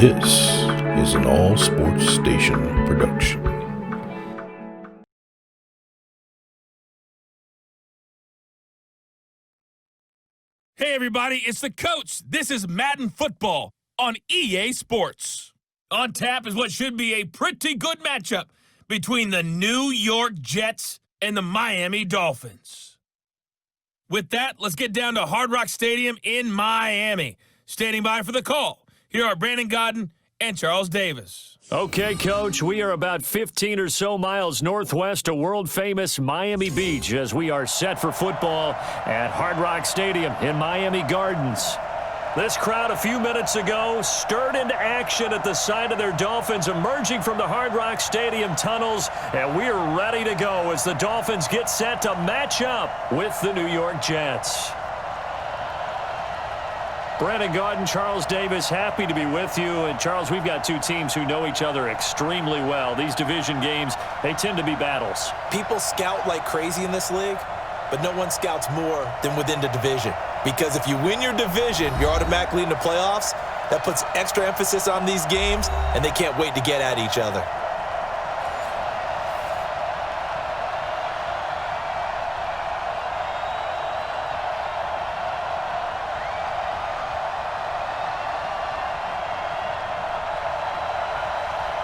This is an All Sports Station production. Hey everybody, it's the coach. This is Madden Football on EA Sports. On tap is what should be a pretty good matchup between the New York Jets and the Miami Dolphins. With that, let's get down to Hard Rock Stadium in Miami. Standing by for the call, here are Brandon Godden and Charles Davis. Okay, Coach, we are about 15 or so miles northwest of world-famous Miami Beach as we are set for football at Hard Rock Stadium in Miami Gardens. This crowd a few minutes ago stirred into action at the side of their Dolphins emerging from the Hard Rock Stadium tunnels, and we are ready to go as the Dolphins get set to match up with the New York Jets. Brandon Godden, Charles Davis, happy to be with you. And Charles, we've got two teams who know each other extremely well. These division games, they tend to be battles. People scout like crazy in this league, but no one scouts more than within the division. Because if you win your division, you're automatically in the playoffs. That puts extra emphasis on these games, and they can't wait to get at each other.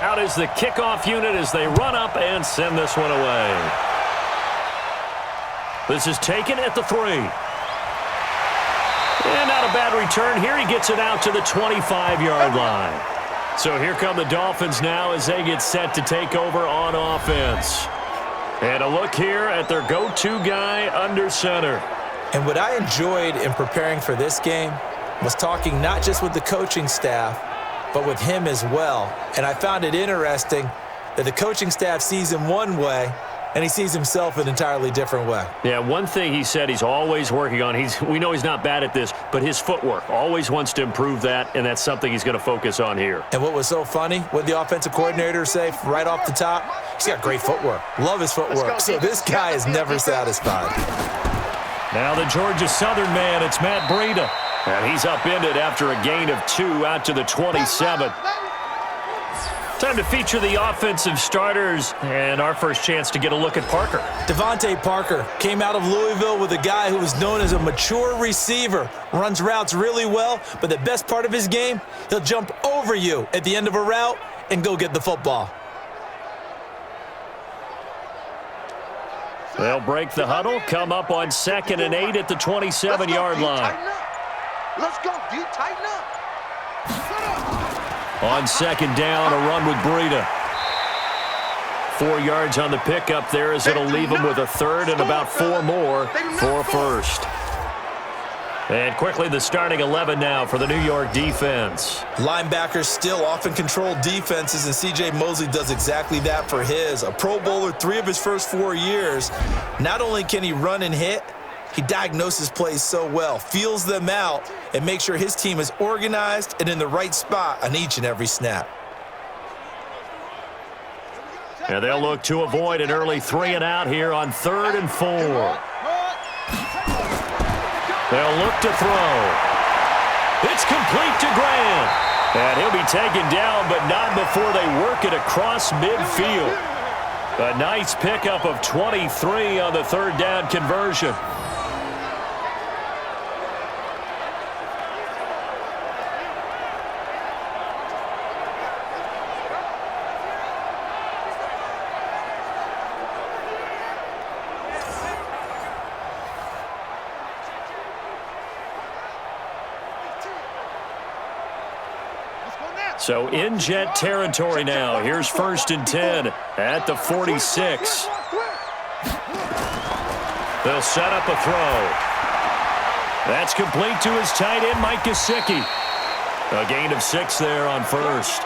Out is the kickoff unit as they run up and send this one away. This is taken at the 3. And not a bad return here. He gets it out to the 25-yard line. So here come the Dolphins now as they get set to take over on offense. And a look here at their go-to guy under center. And what I enjoyed in preparing for this game was talking not just with the coaching staff, but with him as well. And I found it interesting that the coaching staff sees him one way, and he sees himself an entirely different way. Yeah, one thing he said he's always working on, we know he's not bad at this, but his footwork, always wants to improve that, and that's something he's going to focus on here. And what was so funny, what the offensive coordinator say right off the top, he's got great footwork. Love his footwork. So this guy is never satisfied. Now the Georgia Southern man, it's Matt Breida. And he's upended after a gain of 2 out to the 27. Time to feature the offensive starters and our first chance to get a look at Parker. Devontae Parker came out of Louisville with a guy who was known as a mature receiver. Runs routes really well, but the best part of his game, he'll jump over you at the end of a route and go get the football. They'll break the huddle, come up on 2nd and 8 at the 27-yard line. Let's go, D. Tighten up. On 2nd down, a run with Breida. 4 yards on the pickup there as it'll leave him with a 3rd and about 4 more for first. And quickly the starting 11 now for the New York defense. Linebackers still often control defenses, and C.J. Mosley does exactly that for his. A Pro Bowler 3 of his first 4 years. Not only can he run and hit, he diagnoses plays so well, feels them out, and makes sure his team is organized and in the right spot on each and every snap. And they'll look to avoid an early 3 and out here on 3rd and 4. They'll look to throw. It's complete to Graham. And he'll be taken down, but not before they work it across midfield. A nice pickup of 23 on the 3rd down conversion. So in Jet territory now. Here's 1st and 10 at the 46. They'll set up a throw. That's complete to his tight end, Mike Gesicki. A gain of 6 there on 1st.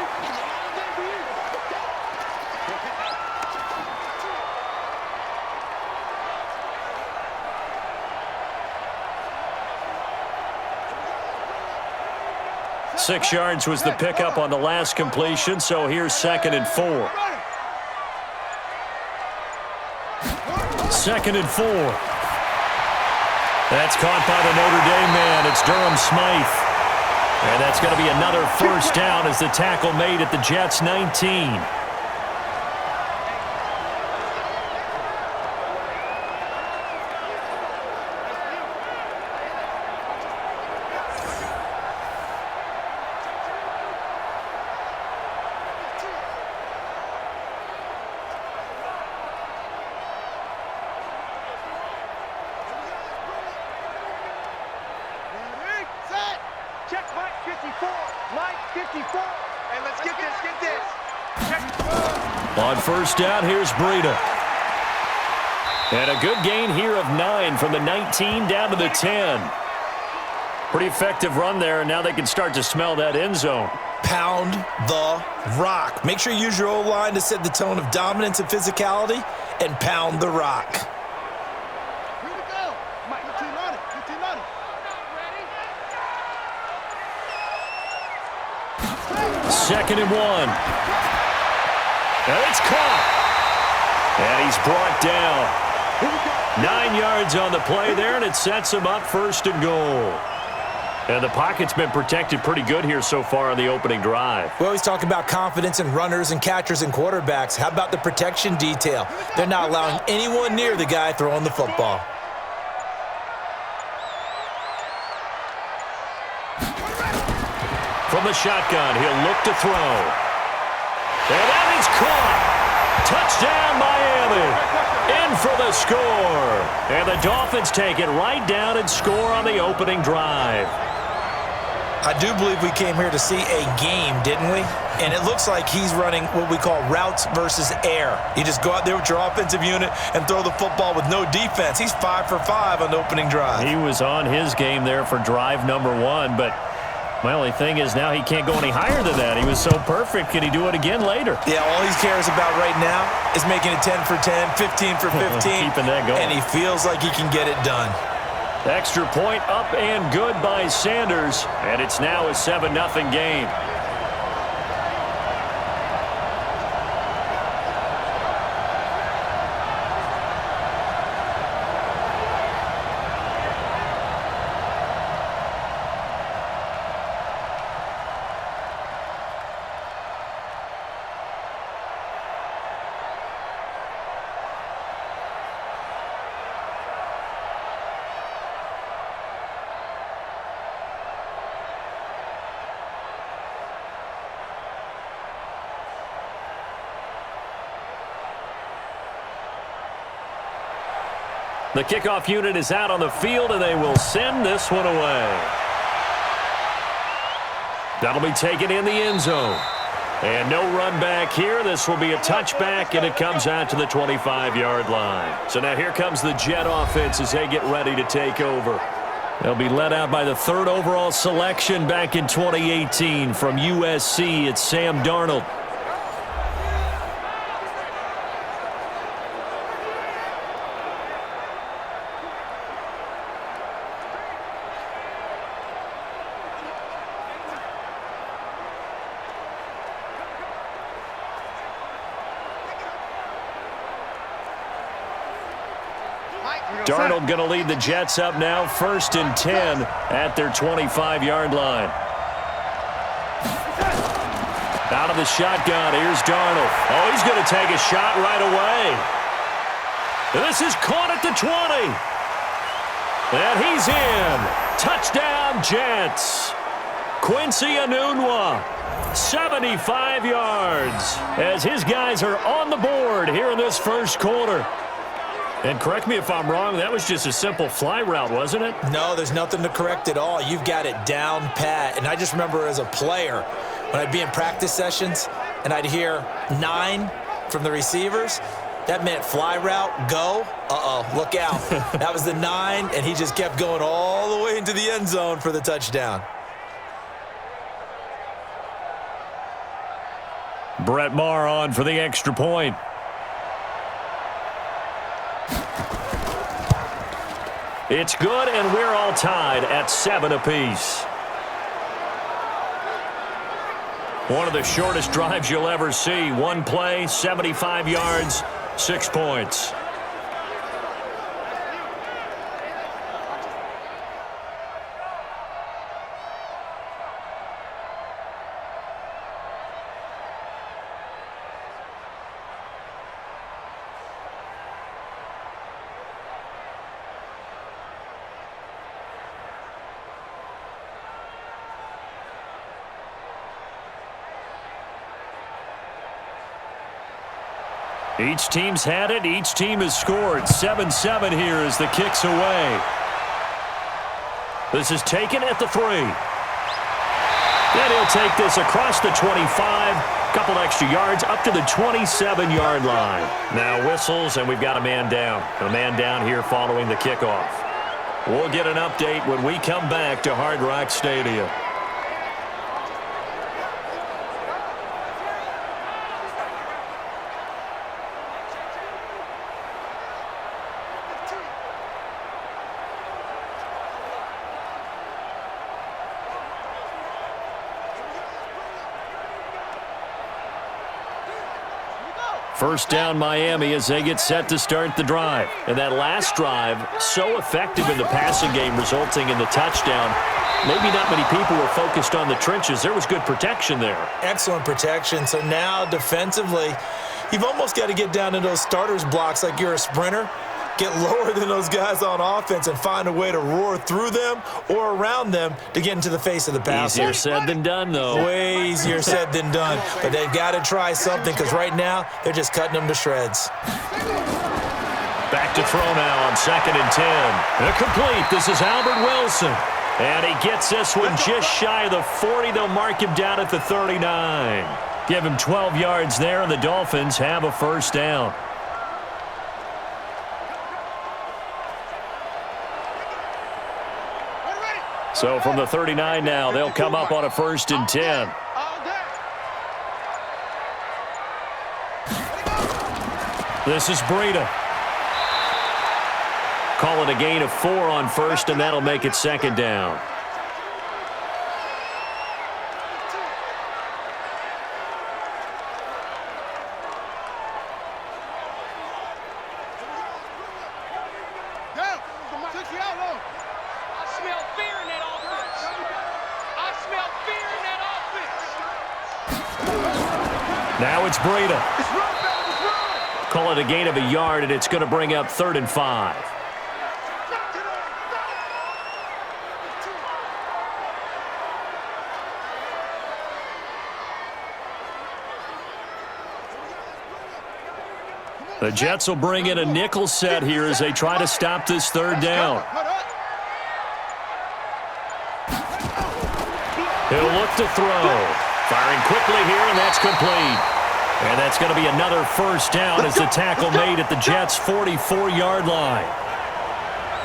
Six yards was the pickup on the last completion, so here's 2nd and 4. 2nd and 4. That's caught by the Notre Dame man. It's Durham Smythe. And that's going to be another first down as the tackle made at the Jets' 19. Check Mike 54. Mike 54. Hey, let's get this. Check. On first down, here's Breida. And a good gain here of 9 from the 19 down to the 10. Pretty effective run there, and now they can start to smell that end zone. Pound the rock. Make sure you use your O-line to set the tone of dominance and physicality, and pound the rock. Here we go. Mike, 15 on it. 15 on it. Second and 1. And it's caught. And he's brought down. 9 yards on the play there, and it sets him up first and goal. And the pocket's been protected pretty good here so far on the opening drive. We always talk about confidence in runners and catchers and quarterbacks. How about the protection detail? They're not allowing anyone near the guy throwing the football. From the shotgun, he'll look to throw. And that is caught. Touchdown, Miami. In for the score. And the Dolphins take it right down and score on the opening drive. I do believe we came here to see a game, didn't we? And it looks like he's running what we call routes versus air. You just go out there with your offensive unit and throw the football with no defense. He's 5 for 5 on the opening drive. He was on his game there for drive number 1, but my only thing is now he can't go any higher than that. He was so perfect. Can he do it again later? Yeah, all he cares about right now is making it 10 for 10, 15 for 15. Keeping that going. And he feels like he can get it done. Extra point up and good by Sanders, and it's now a 7-0 game. The kickoff unit is out on the field, and they will send this one away. That'll be taken in the end zone. And no run back here. This will be a touchback, and it comes out to the 25-yard line. So now here comes the Jet offense as they get ready to take over. They'll be led out by the 3rd overall selection back in 2018 from USC. It's Sam Darnold. Darnold going to lead the Jets up now, 1st and 10 at their 25-yard line. Out of the shotgun, here's Darnold. Oh, he's going to take a shot right away. This is caught at the 20. And he's in. Touchdown, Jets. Quincy Enunwa, 75 yards, as his guys are on the board here in this first quarter. And correct me if I'm wrong, that was just a simple fly route, wasn't it? No, there's nothing to correct at all. You've got it down pat. And I just remember as a player, when I'd be in practice sessions and I'd hear 9 from the receivers, that meant fly route, go. Uh-oh, look out. That was the 9, and he just kept going all the way into the end zone for the touchdown. Brett Maher on for the extra point. It's good, and we're all tied at 7 apiece. One of the shortest drives you'll ever see. One play, 75 yards, 6 points. Each team's had it. Each team has scored. 7-7 here as the kick's away. This is taken at the 3. And he'll take this across the 25. Couple extra yards up to the 27-yard line. Now whistles, and we've got a man down. A man down here following the kickoff. We'll get an update when we come back to Hard Rock Stadium. First down Miami as they get set to start the drive. And that last drive, so effective in the passing game, resulting in the touchdown. Maybe not many people were focused on the trenches. There was good protection there. Excellent protection. So now defensively, you've almost got to get down to those starters blocks like you're a sprinter. Get lower than those guys on offense and find a way to roar through them or around them to get into the face of the passer. Easier said than done, though. Way easier said than done. But they've got to try something because right now they're just cutting them to shreds. Back to throw now on 2nd and 10. Complete. This is Albert Wilson. And he gets this one just shy of the 40. They'll mark him down at the 39. Give him 12 yards there, and the Dolphins have a first down. So from the 39 now, they'll come up on a 1st and 10. This is Breida. Call it a gain of 4 on 1st, and that'll make it 2nd down. Now it's Breida. Call it a gain of a yard, and it's going to bring up 3rd and 5. The Jets will bring in a nickel set here as they try to stop this 3rd down. He'll look to throw. Firing quickly here, and that's complete. And that's going to be another first down as the tackle made at the Jets' 44-yard line.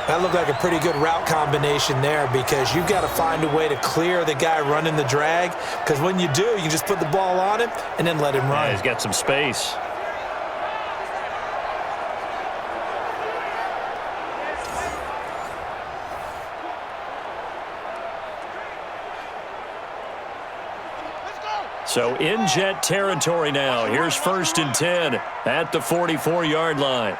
That looked like a pretty good route combination there because you've got to find a way to clear the guy running the drag because when you do, you just put the ball on him and then let him run. Yeah, he's got some space. So in Jet territory now. Here's 1st and 10 at the 44-yard line.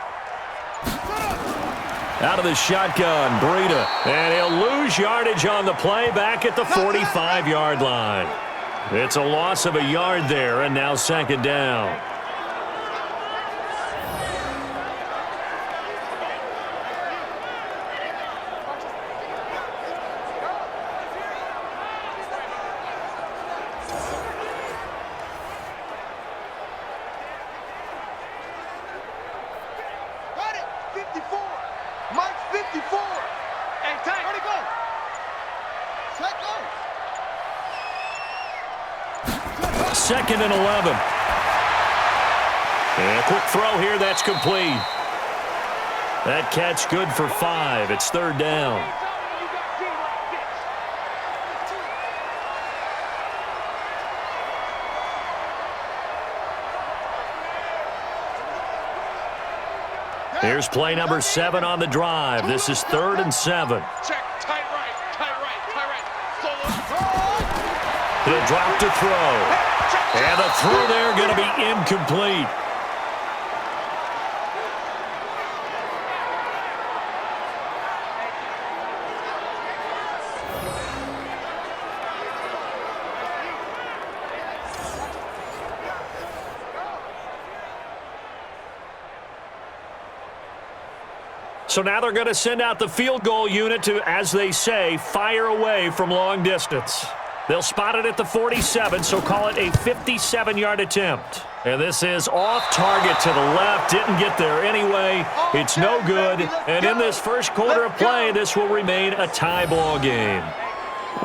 Out of the shotgun, Breida. And he'll lose yardage on the play back at the 45-yard line. It's a loss of a yard there, and now 2nd down. Second and 11. And a quick throw here, that's complete. That catch good for 5. It's 3rd down. Here's play number 7 on the drive. This is 3rd and 7. Check, tight right, tight right, tight right. He'll drop to throw. And the throw there going to be incomplete. So now they're going to send out the field goal unit to, as they say, fire away from long distance. They'll spot it at the 47, so call it a 57-yard attempt. And this is off target to the left. Didn't get there anyway. It's no good. And in this first quarter of play, this will remain a tie ball game.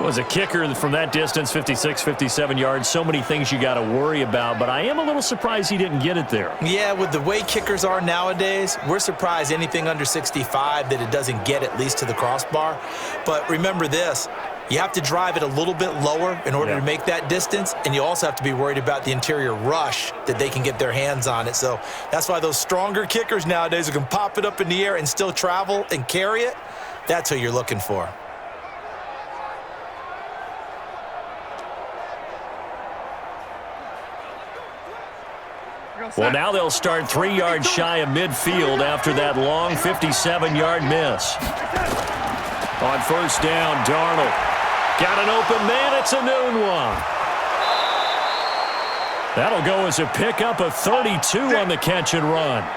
Was a kicker from that distance, 56, 57 yards. So many things you got to worry about, but I am a little surprised he didn't get it there. Yeah, with the way kickers are nowadays, we're surprised anything under 65 that it doesn't get at least to the crossbar. But remember this, you have to drive it a little bit lower in order to make that distance, and you also have to be worried about the interior rush that they can get their hands on it. So that's why those stronger kickers nowadays who can pop it up in the air and still travel and carry it, that's who you're looking for. Well, now they'll start 3 yards shy of midfield after that long 57-yard miss. On first down, Darnold. Got an open man. It's a noon one. That'll go as a pickup of 32 on the catch and run.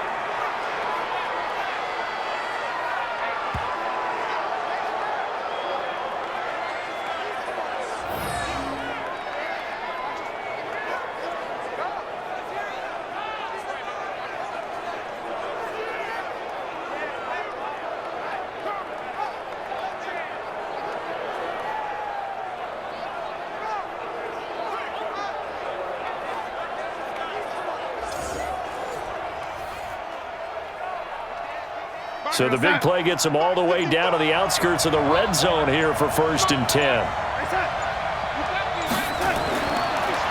So the big play gets him all the way down to the outskirts of the red zone here for 1st and 10.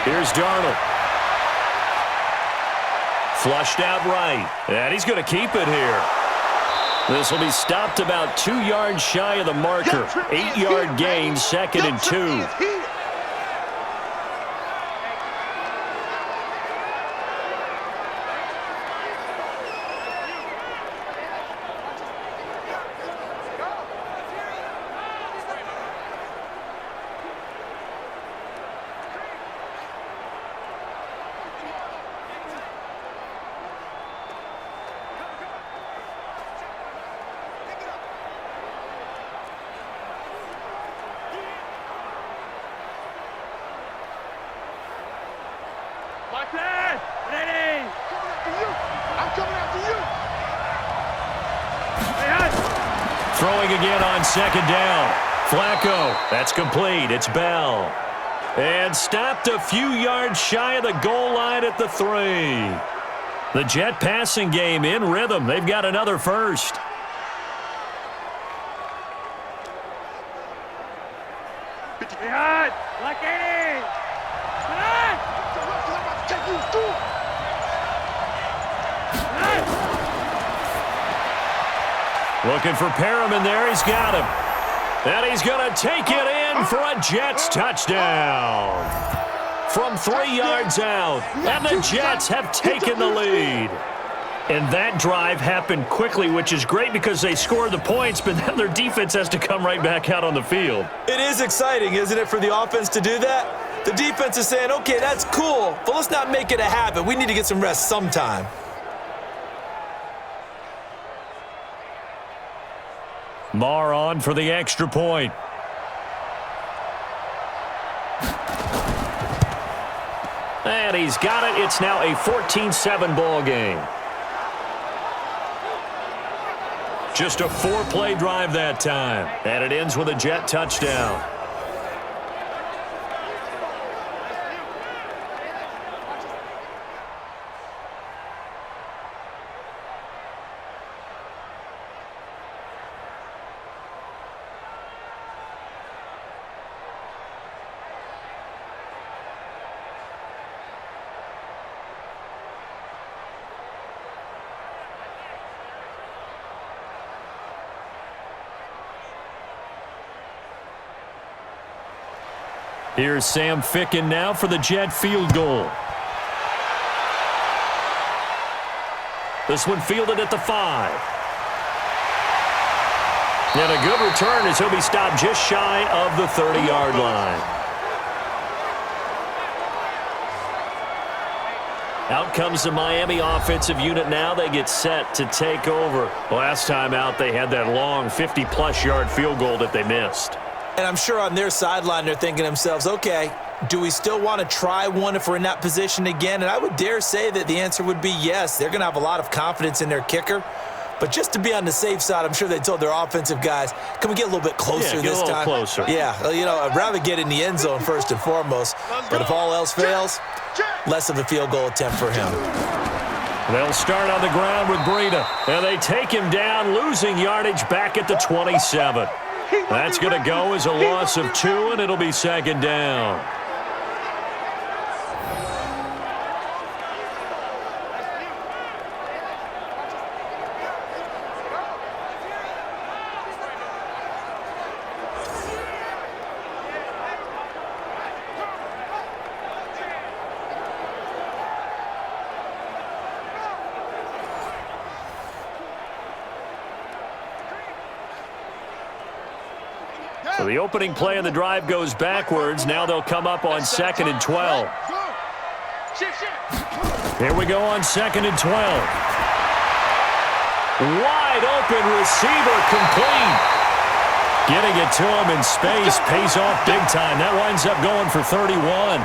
Here's Darnold. Flushed out right. And he's going to keep it here. This will be stopped about 2 yards shy of the marker. 8-yard gain, 2nd and 2. Throwing again on 2nd down. Flacco, that's complete. It's Bell. And stopped a few yards shy of the goal line at the 3. The Jet passing game in rhythm. They've got another first. Looking for Perriman there. He's got him. And he's going to take it in for a Jets touchdown. From 3 yards out. And the Jets have taken the lead. And that drive happened quickly, which is great because they scored the points, but then their defense has to come right back out on the field. It is exciting, isn't it, for the offense to do that? The defense is saying, okay, that's cool, but let's not make it a habit. We need to get some rest sometime. Marr on for the extra point. And he's got it. It's now a 14-7 ball game. Just a 4-play drive that time. And it ends with a Jet touchdown. Here's Sam Ficken now for the Jet field goal. This one fielded at the 5. And a good return as he'll be stopped just shy of the 30-yard line. Out comes the Miami offensive unit now. They get set to take over. Last time out, they had that long 50-plus yard field goal that they missed. And I'm sure on their sideline they're thinking to themselves, okay, do we still want to try one if we're in that position again? And I would dare say that the answer would be yes. They're going to have a lot of confidence in their kicker. But just to be on the safe side, I'm sure they told their offensive guys, can we get a little bit closer this time? Yeah, get a little closer. Yeah, you know, I'd rather get in the end zone first and foremost. But if all else fails, less of a field goal attempt for him. They'll start on the ground with Breida. And they take him down, losing yardage back at the 27. That's going to go as a loss of 2, and it'll be second down. So the opening play of the drive goes backwards. Now they'll come up on 2nd and 12. Here we go on 2nd and 12. Wide open receiver complete. Getting it to him in space pays off big time. That winds up going for 31.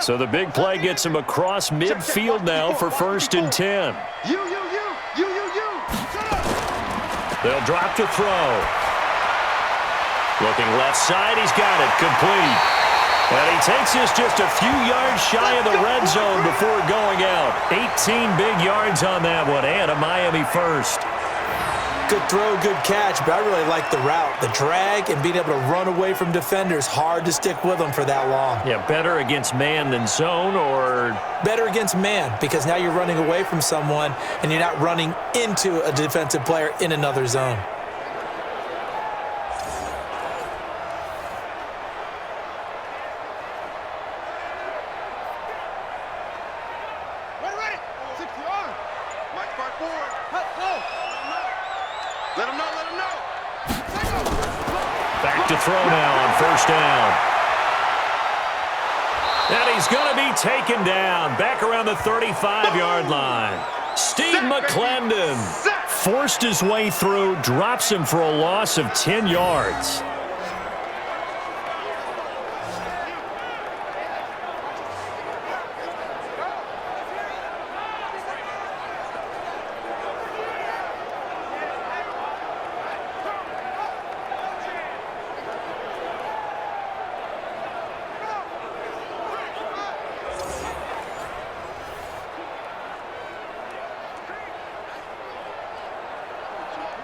So the big play gets him across midfield now for 1st and 10. They'll drop to throw. Looking left side, he's got it, complete. And he takes this just a few yards shy of the red zone before going out. 18 big yards on that one, and a Miami first. Good throw, good catch, but I really like the route. The drag and being able to run away from defenders, hard to stick with them for that long. Yeah, better against man than zone, or? Better against man, because now you're running away from someone and you're not running into a defensive player in another zone. Back to throw now on 1st down. And he's going to be taken down back around the 35-yard line. Steve McClendon forced his way through, drops him for a loss of 10 yards.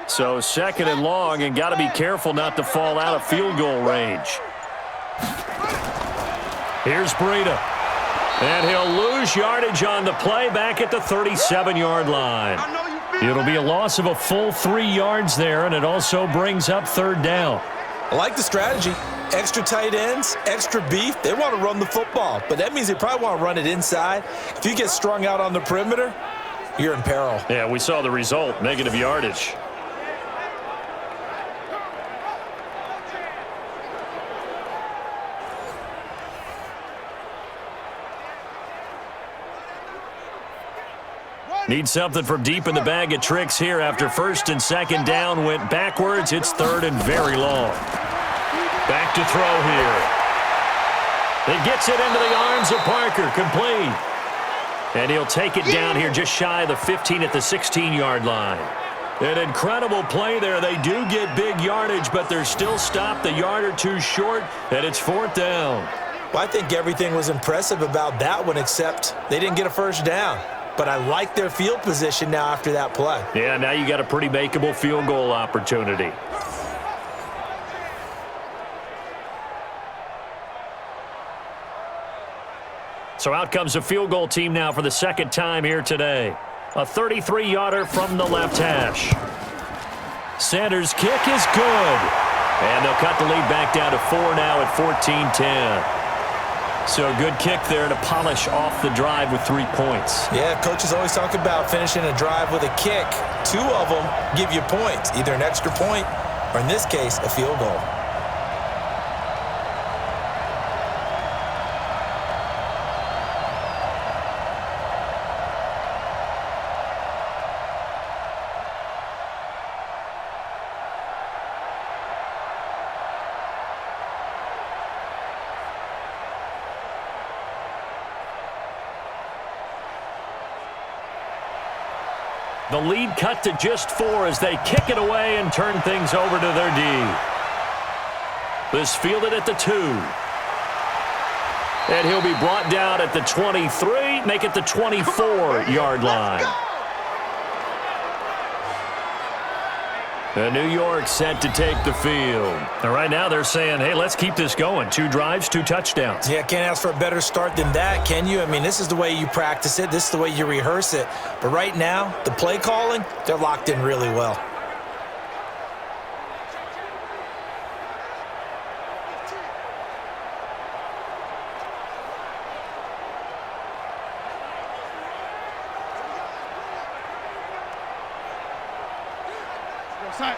So 2nd and long, and got to be careful not to fall out of field goal range. Here's Breida. And he'll lose yardage on the play back at the 37-yard line. It'll be a loss of a full 3 yards there, and it also brings up 3rd down. I like the strategy. Extra tight ends, extra beef. They want to run the football, but that means they probably want to run it inside. If you get strung out on the perimeter, you're in peril. Yeah, we saw the result, negative yardage. Need something from deep in the bag of tricks here after 1st and 2nd down went backwards. It's 3rd and very long. Back to throw here. He gets it into the arms of Parker, complete. And he'll take it down here just shy of the 15 at the 16-yard line. An incredible play there. They do get big yardage, but they're still stopped a yard or two short, and it's 4th down. Well, I think everything was impressive about that one, except they didn't get a 1st down. But I like their field position now after that play. Yeah, now you got a pretty makeable field goal opportunity. So out comes a field goal team now for the 2nd time here today. A 33-yarder from the left hash. Sanders' kick is good. And they'll cut the lead back down to 4 now at 14-10. So a good kick there to polish off the drive with 3 points. Yeah, coaches always talk about finishing a drive with a kick. 2 of them give you points, either an extra point or, in this case, a field goal. The lead cut to just 4 as they kick it away and turn things over to their D. This fielded at the 2. And he'll be brought down at the 23, make it the 24-yard line. And New York set to take the field. And right now they're saying, hey, let's keep this going. 2 drives, 2 touchdowns. Yeah, can't ask for a better start than that, can you? I mean, this is the way you practice it. This is the way you rehearse it. But right now, the play calling, they're locked in really well.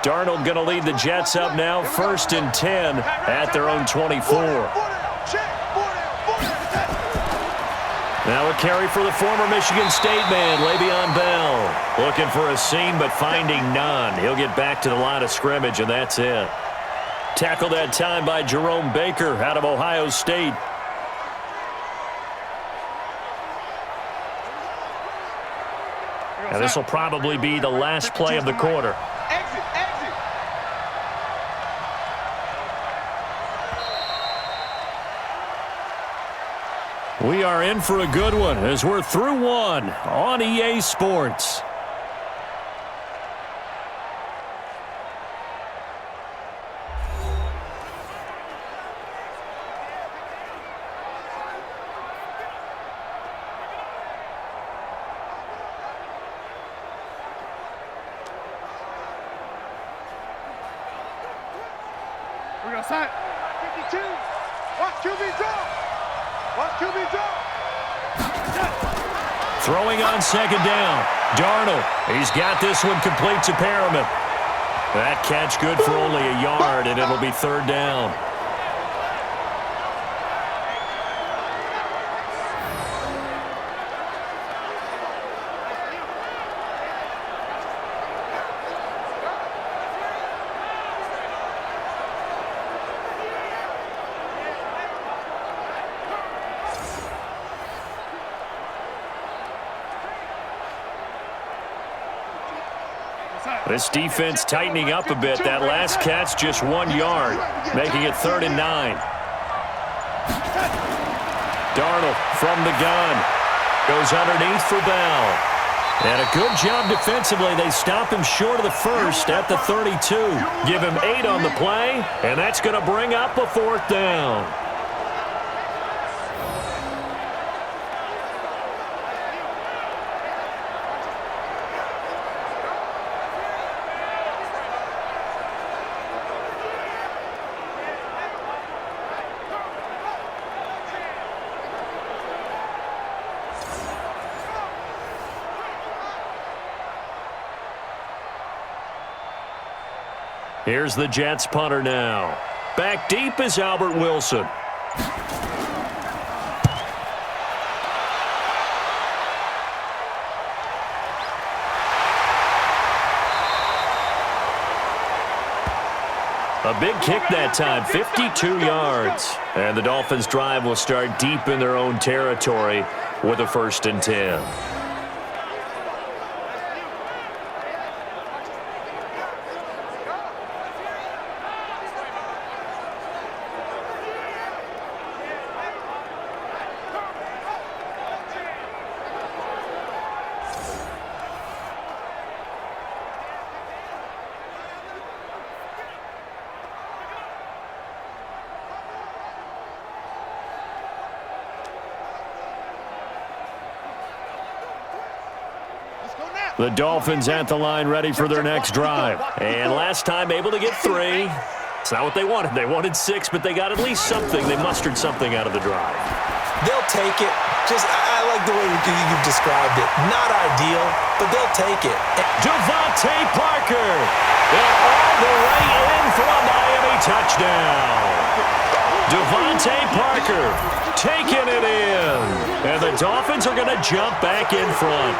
Darnold going to lead the Jets up now, 1st and 10 at their own 24. Now a carry for the former Michigan State man, Le'Veon Bell. Looking for a seam, but finding none. He'll get back to the line of scrimmage, and that's it. Tackled that time by Jerome Baker out of Ohio State. Now this will probably be the last play of the quarter. We are in for a good one as we're through 1 on EA Sports. We're going to sign 52. Watch QB draw. Watch QB draw. Throwing on 2nd down. Darnold, he's got this one complete to Perriman. That catch good for only a yard, and it'll be 3rd down. This defense tightening up a bit. That last catch just 1 yard, making it 3rd and 9. Darnold from the gun. Goes underneath for Bell. And a good job defensively. They stop him short of the 1st at the 32. Give him 8 on the play, and that's going to bring up a 4th down. Here's the Jets punter now. Back deep is Albert Wilson. A big kick that time, 52 yards. And the Dolphins' drive will start deep in their own territory with a 1st and 10. The Dolphins at the line ready for their next drive. And last time able to get 3. It's not what they wanted. They wanted 6, but they got at least something. They mustered something out of the drive. They'll take it. I like the way you've described it. Not ideal, but they'll take it. Devontae Parker. And all the way in for a Miami touchdown. Devontae Parker taking it in. And the Dolphins are going to jump back in front.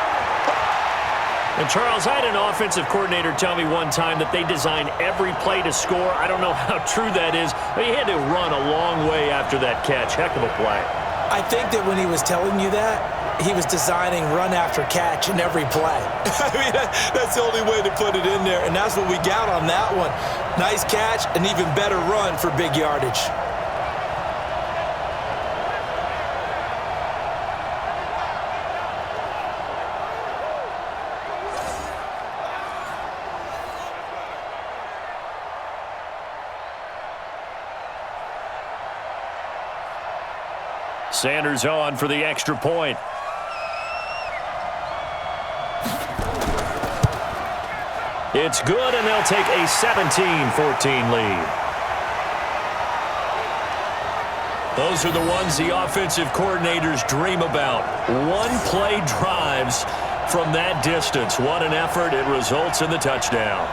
And, Charles, I had an offensive coordinator tell me one time that they design every play to score. I don't know how true that is, but he had to run a long way after that catch. Heck of a play. I think that when he was telling you that, he was designing run after catch in every play. I mean, that's the only way to put it in there, and that's what we got on that one. Nice catch, an even better run for big yardage. Sanders on for the extra point. It's good, and they'll take a 17-14 lead. Those are the ones the offensive coordinators dream about. One-play drives from that distance. What an effort. It results in the touchdown.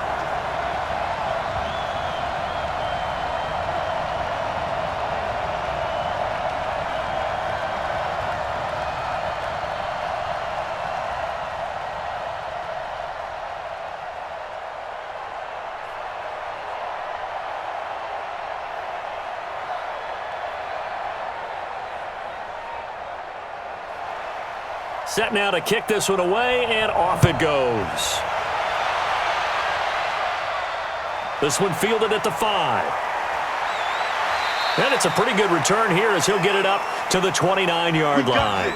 Set now to kick this one away, and off it goes. This one fielded at the 5. And it's a pretty good return here as he'll get it up to the 29-yard line.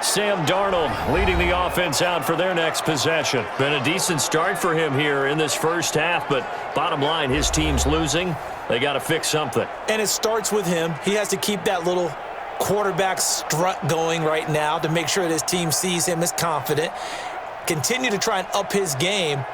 Sam Darnold leading the offense out for their next possession. Been a decent start for him here in this first half, but bottom line, his team's losing. They got to fix something. And it starts with him. He has to keep that little quarterback strut going right now to make sure that his team sees him as confident. Continue to try and up his game,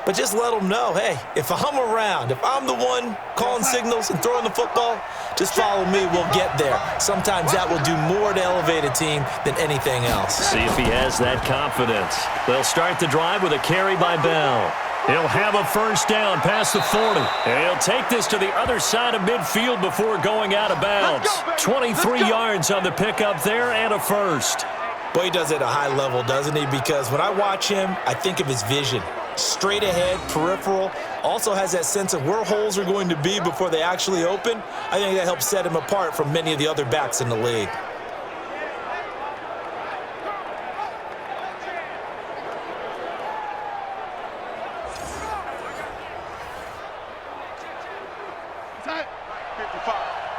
but just let him know, hey, if I'm around, if I'm the one calling signals and throwing the football, just follow me, we'll get there. Sometimes that will do more to elevate a team than anything else. See if he has that confidence. They'll start the drive with a carry by Bell. He'll have a first down past the 40. And he'll take this to the other side of midfield before going out of bounds. 23 yards on the pickup there and a first. Boy, he does it at a high level, doesn't he? Because when I watch him, I think of his vision. Straight ahead, peripheral. Also has that sense of where holes are going to be before they actually open. I think that helps set him apart from many of the other backs in the league.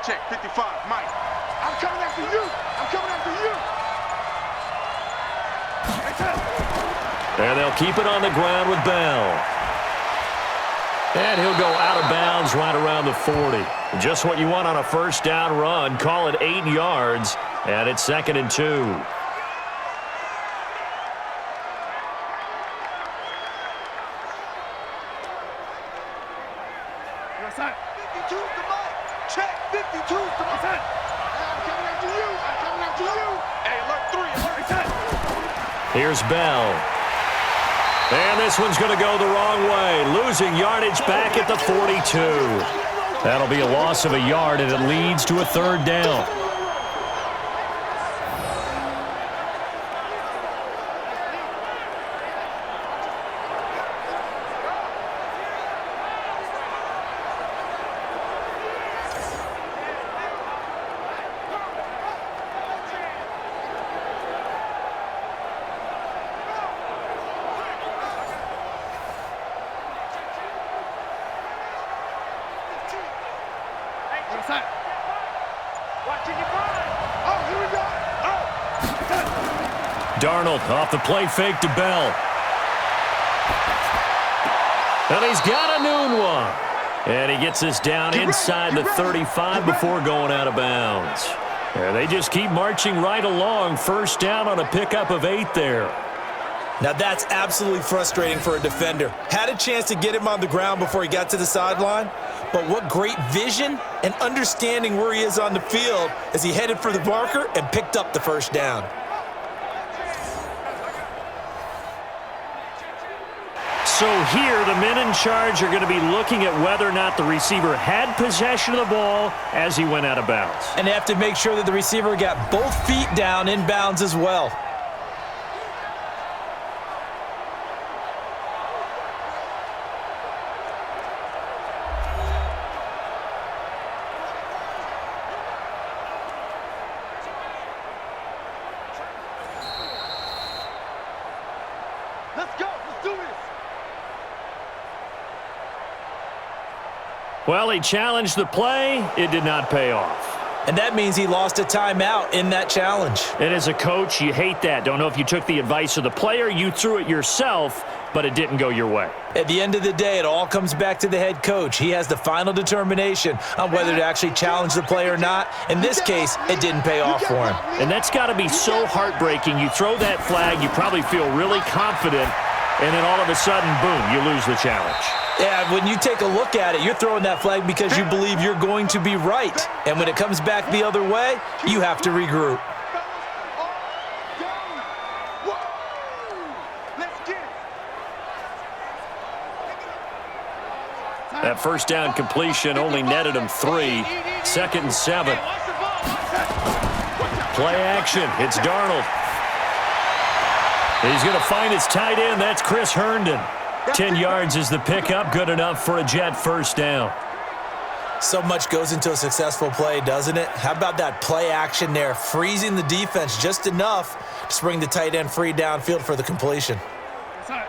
Check, 55, Mike. I'm coming after you. I'm coming after you. And they'll keep it on the ground with Bell. And he'll go out of bounds right around the 40. Just what you want on a first down run. Call it 8 yards. And it's 2nd and 2. Check, 52's the Mike. I'm coming after you. I'm coming after you. Hey, alert 3, alert 10. Here's Bell. And this one's going to go the wrong way. Losing yardage back at the 42. That'll be a loss of a yard, and it leads to a 3rd down. Darnold off the play fake to Bell. And he's got a noon one. And he gets this down inside the 35 before going out of bounds. And they just keep marching right along. First down on a pickup of 8 there. Now that's absolutely frustrating for a defender. Had a chance to get him on the ground before he got to the sideline, but what great vision and understanding where he is on the field as he headed for the marker and picked up the first down. So here, the men in charge are going to be looking at whether or not the receiver had possession of the ball as he went out of bounds. And they have to make sure that the receiver got both feet down in bounds as well. Let's go. Let's do this. Well, he challenged the play. It did not pay off. And that means he lost a timeout in that challenge. And as a coach, you hate that. Don't know if you took the advice of the player, you threw it yourself, but it didn't go your way. At the end of the day, it all comes back to the head coach. He has the final determination on whether to actually challenge the play or not. In this case, it didn't pay off for him. And that's got to be so heartbreaking. You throw that flag, you probably feel really confident, and then all of a sudden, boom, you lose the challenge. Yeah, when you take a look at it, you're throwing that flag because you believe you're going to be right. And when it comes back the other way, you have to regroup. That first down completion only netted him 3. 2nd and 7. Play action. It's Darnold. He's going to find his tight end. That's Chris Herndon. 10 yards is the pickup. Good enough for a Jet first down. So much goes into a successful play, doesn't it? How about that play action there, freezing the defense just enough to bring the tight end free downfield for the completion.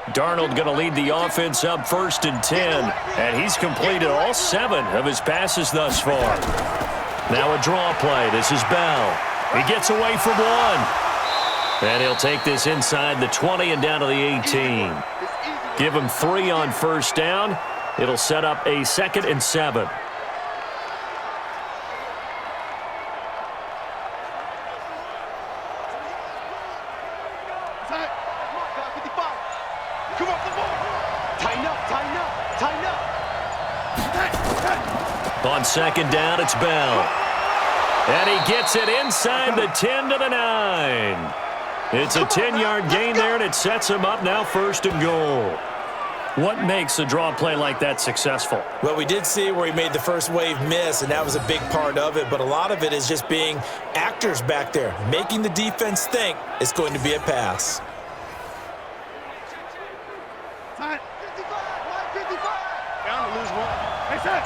Darnold going to lead the offense up 1st and 10, and he's completed all 7 of his passes thus far. Now a draw play. This is Bell. He gets away from one. And he'll take this inside the 20 and down to the 18. Give him 3 on first down. It'll set up a 2nd and 7. On 2nd down, it's Bell. And he gets it inside the 10 to the 9. It's a 10-yard gain there, and it sets him up now 1st and goal. What makes a draw play like that successful? Well, we did see where he made the first wave miss, and that was a big part of it. But a lot of it is just being actors back there, making the defense think it's going to be a pass. Time. 55, 55. Down to lose one. Hey, set.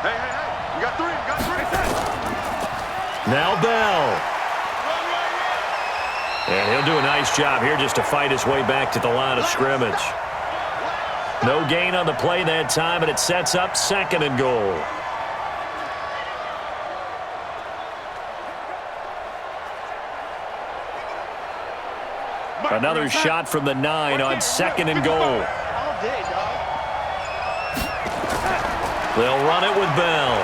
Hey. We got 3. Hey, set. Now Bell. And he'll do a nice job here just to fight his way back to the line of scrimmage. No gain on the play that time, and it sets up 2nd and goal. Another shot from the 9 on 2nd and goal. They'll run it with Bell.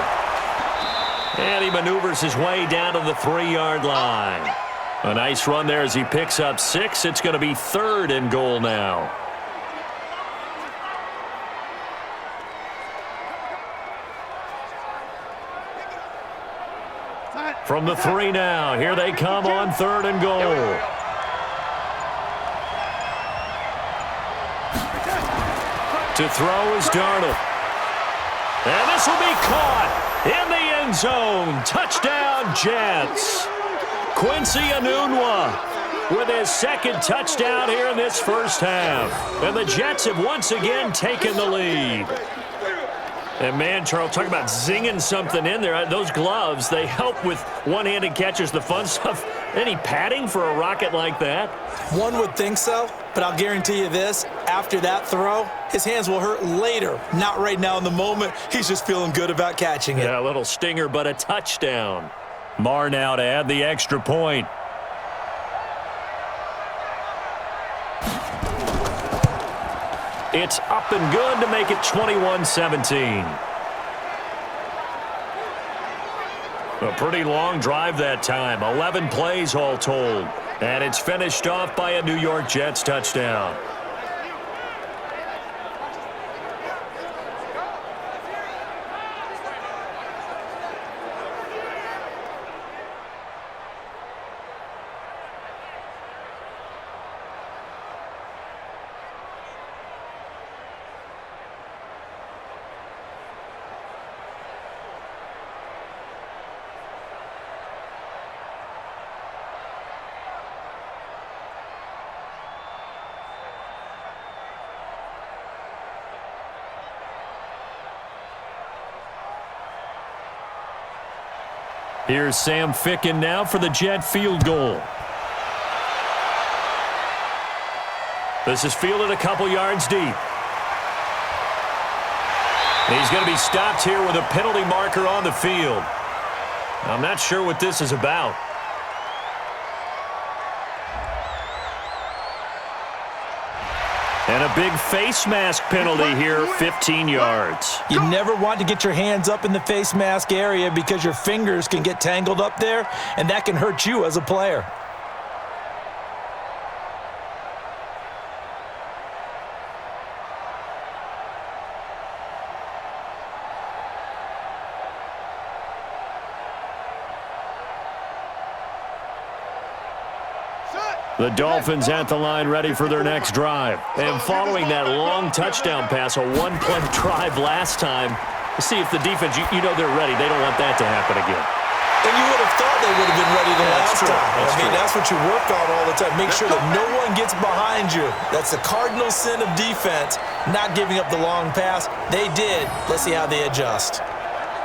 And he maneuvers his way down to the 3-yard line. A nice run there as he picks up 6. It's going to be 3rd and goal now. From the 3 now. Here they come on 3rd and goal. To throw is Darnold. And this will be caught in the end zone. Touchdown, Jets. Quincy Enunwa with his 2nd touchdown here in this first half. And the Jets have once again taken the lead. And man, Charles, talk about zinging something in there. Those gloves, they help with one-handed catches, the fun stuff. Any padding for a rocket like that? One would think so, but I'll guarantee you this. After that throw, his hands will hurt later. Not right now in the moment. He's just feeling good about catching it. Yeah, a little stinger, but a touchdown. Marr now to add the extra point. It's up and good to make it 21-17. A pretty long drive that time. 11 plays all told. And it's finished off by a New York Jets touchdown. Here's Sam Ficken now for the Jet field goal. This is fielded a couple yards deep. He's going to be stopped here with a penalty marker on the field. I'm not sure what this is about. And a big face mask penalty here, 15 yards. You never want to get your hands up in the face mask area because your fingers can get tangled up there, and that can hurt you as a player. The Dolphins at the line ready for their next drive. And following that long touchdown pass, a one-play drive last time, see if the defense, you know they're ready. They don't want that to happen again. And you would have thought they would have been ready the last time. That's what you work on all the time. Make sure that no one gets behind you. That's the cardinal sin of defense, not giving up the long pass. They did. Let's see how they adjust.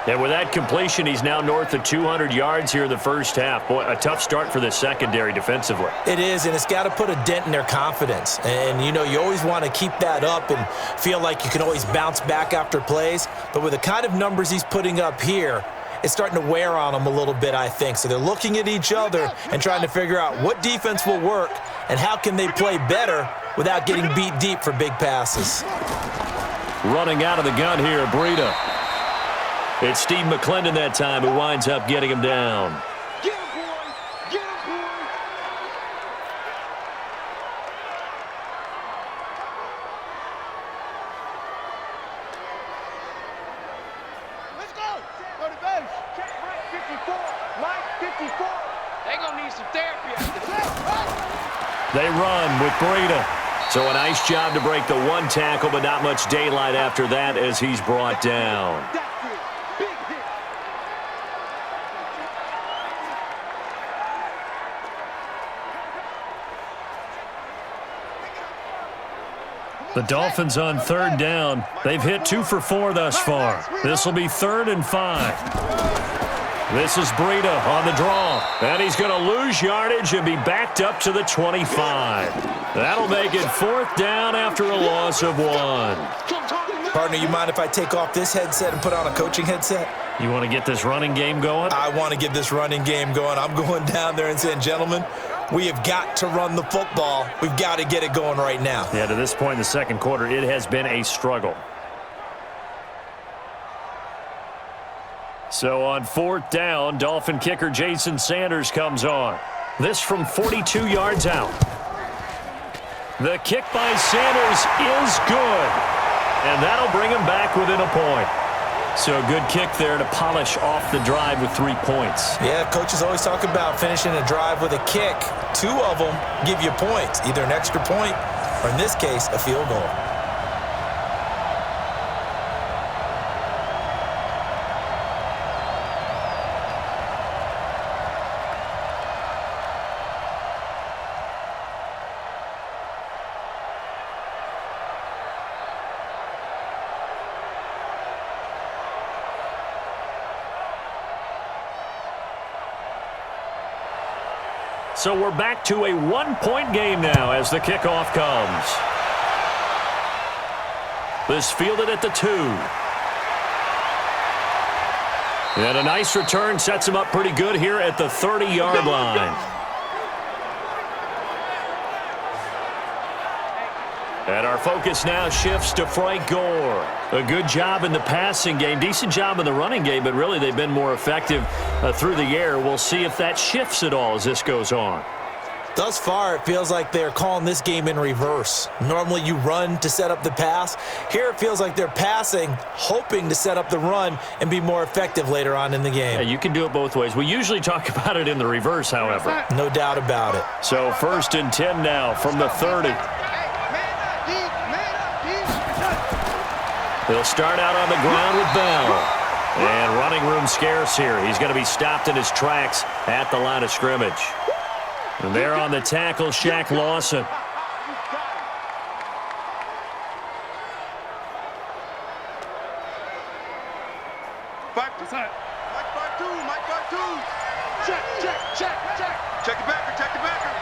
And with that completion, he's now north of 200 yards here in the first half. Boy, a tough start for the secondary defensively. It is, and it's got to put a dent in their confidence. And, you know, you always want to keep that up and feel like you can always bounce back after plays. But with the kind of numbers he's putting up here, it's starting to wear on them a little bit, I think. So they're looking at each other and trying to figure out what defense will work and how can they play better without getting beat deep for big passes. Running out of the gun here, Breida. It's Steve McClendon that time who winds up getting him down. Get him, boy! Get him, boy! Let's go! Go to base. Check right 54. Right 54. They gonna need some therapy after this. They run with Breida. So a nice job to break the one tackle, but not much daylight after that as he's brought down. The Dolphins on third down. They've hit 2 for 4 thus far. This will be 3rd and 5. This is Breida on the draw. And he's going to lose yardage and be backed up to the 25. That'll make it 4th down after a loss of 1. Partner, you mind if I take off this headset and put on a coaching headset? You want to get this running game going? I want to get this running game going. I'm going down there and saying, gentlemen, we have got to run the football. We've got to get it going right now. Yeah, to this point in the second quarter, it has been a struggle. So on 4th down, Dolphin kicker Jason Sanders comes on. This from 42 yards out. The kick by Sanders is good. And that'll bring him back within a point. So a good kick there to polish off the drive with 3 points. Yeah, coaches always talk about finishing a drive with a kick. 2 of them give you points, either an extra point or, in this case, a field goal. So we're back to a 1-point game now as the kickoff comes. This fielded at the 2. And a nice return sets him up pretty good here at the 30-yard line. And our focus now shifts to Frank Gore. A good job in the passing game, decent job in the running game, but really they've been more effective through the air. We'll see if that shifts at all as this goes on. Thus far, it feels like they're calling this game in reverse. Normally you run to set up the pass. Here it feels like they're passing, hoping to set up the run and be more effective later on in the game. Yeah, you can do it both ways. We usually talk about it in the reverse, however. No doubt about it. So 1st and 10 now from the 30. He'll start out on the ground with Bell. And running room scarce here. He's going to be stopped in his tracks at the line of scrimmage. And there on the tackle, Shaq Lawson. Mike 5-2. Check. Check the backer.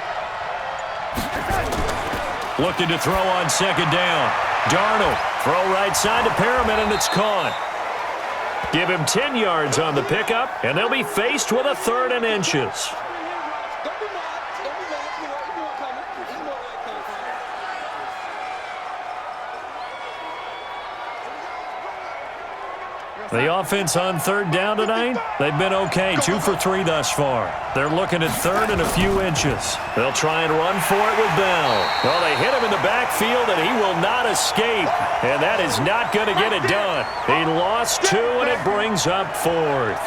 Looking to throw on 2nd down. Darnold, throw right side to Perriman, and it's caught. Give him 10 yards on the pickup, and they'll be faced with a 3rd and inches. The offense on 3rd down tonight, they've been okay, 2 for 3 thus far. They're looking at 3rd and a few inches. They'll try and run for it with Bell. Well, they hit him in the backfield, and he will not escape. And that is not going to get it done. He lost 2, and it brings up 4th.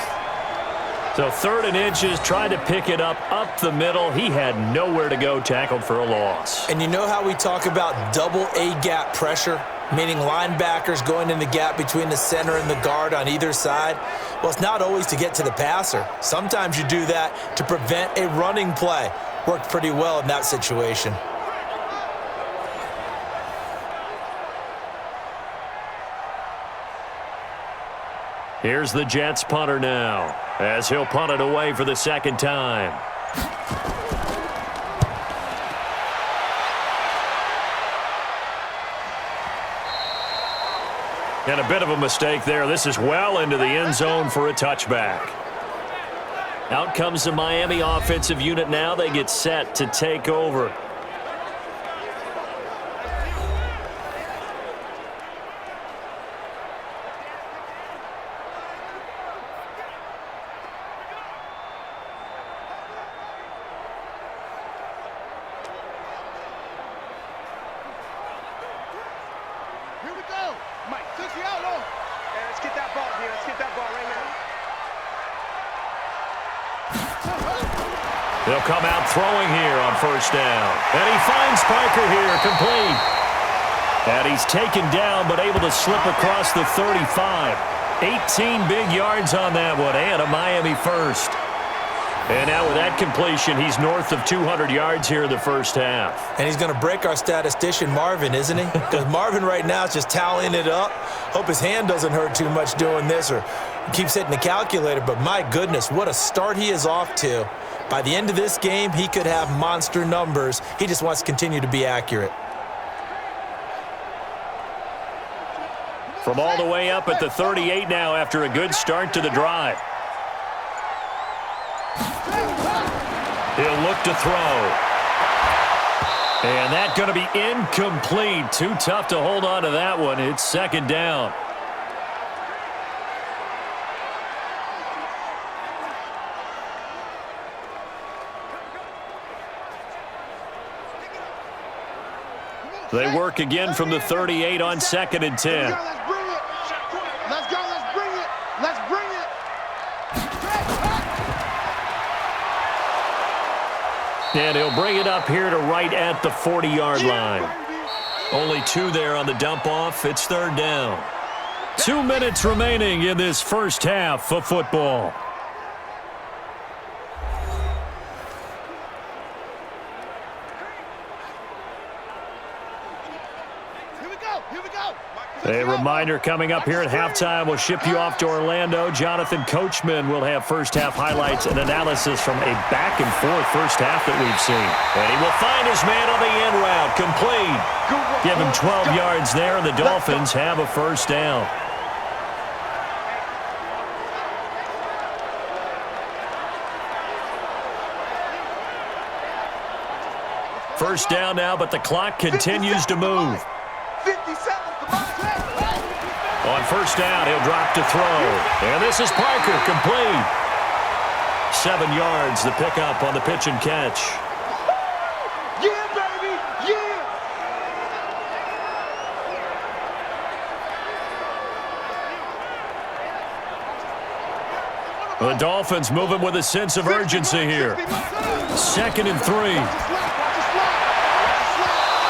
So 3rd and inches, tried to pick it up the middle. He had nowhere to go, tackled for a loss. And you know how we talk about double A-gap pressure? Meaning linebackers going in the gap between the center and the guard on either side? Well, it's not always to get to the passer. Sometimes you do that to prevent a running play. Worked pretty well in that situation. Here's the Jets punter now, as he'll punt it away for the 2nd time. And a bit of a mistake there. This is well into the end zone for a touchback. Out comes the Miami offensive unit now. They get set to take over. Here we go. Mike, took you out on. Hey, let's get that ball here. Let's get that ball right here. They'll come out throwing here on 1st down. And he finds Parker here, complete. And he's taken down, but able to slip across the 35. 18 big yards on that one, and a Miami first. And now with that completion, he's north of 200 yards here in the 1st half. And he's going to break our statistician, Marvin, isn't he? Because Marvin right now is just tallying it up. Hope his hand doesn't hurt too much doing this or keeps hitting the calculator. But my goodness, what a start he is off to. By the end of this game, he could have monster numbers. He just wants to continue to be accurate. From all the way up at the 38 now after a good start to the drive. He'll look to throw. And that's going to be incomplete. Too tough to hold on to that one. It's 2nd down. They work again from the 38 on 2nd and 10. Let's bring it. Let's go. Let's bring it. Let's bring it. And he'll bring it up here to right at the 40-yard line. Only 2 there on the dump-off. It's 3rd down. 2 minutes remaining in this 1st half of football. A reminder coming up here at halftime. We'll ship you off to Orlando. Jonathan Coachman will have 1st half highlights and analysis from a back-and-forth 1st half that we've seen. And he will find his man on the end route. Complete. Give him 12 yards there, and the Dolphins have a 1st down. First down now, but the clock continues to move. 50 seconds. On 1st down, he'll drop to throw. And this is Parker, complete. 7 yards, the pickup on the pitch and catch. The Dolphins moving with a sense of urgency here. 2nd and 3.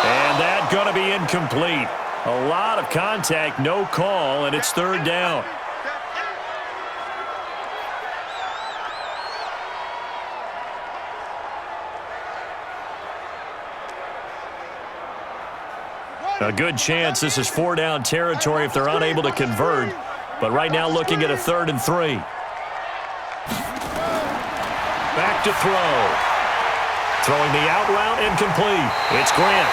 And that going to be incomplete. A lot of contact, no call, and it's 3rd down. A good chance this is 4-down territory if they're unable to convert. But right now looking at a 3rd and 3. Back to throw. Throwing the out route incomplete. It's Grant.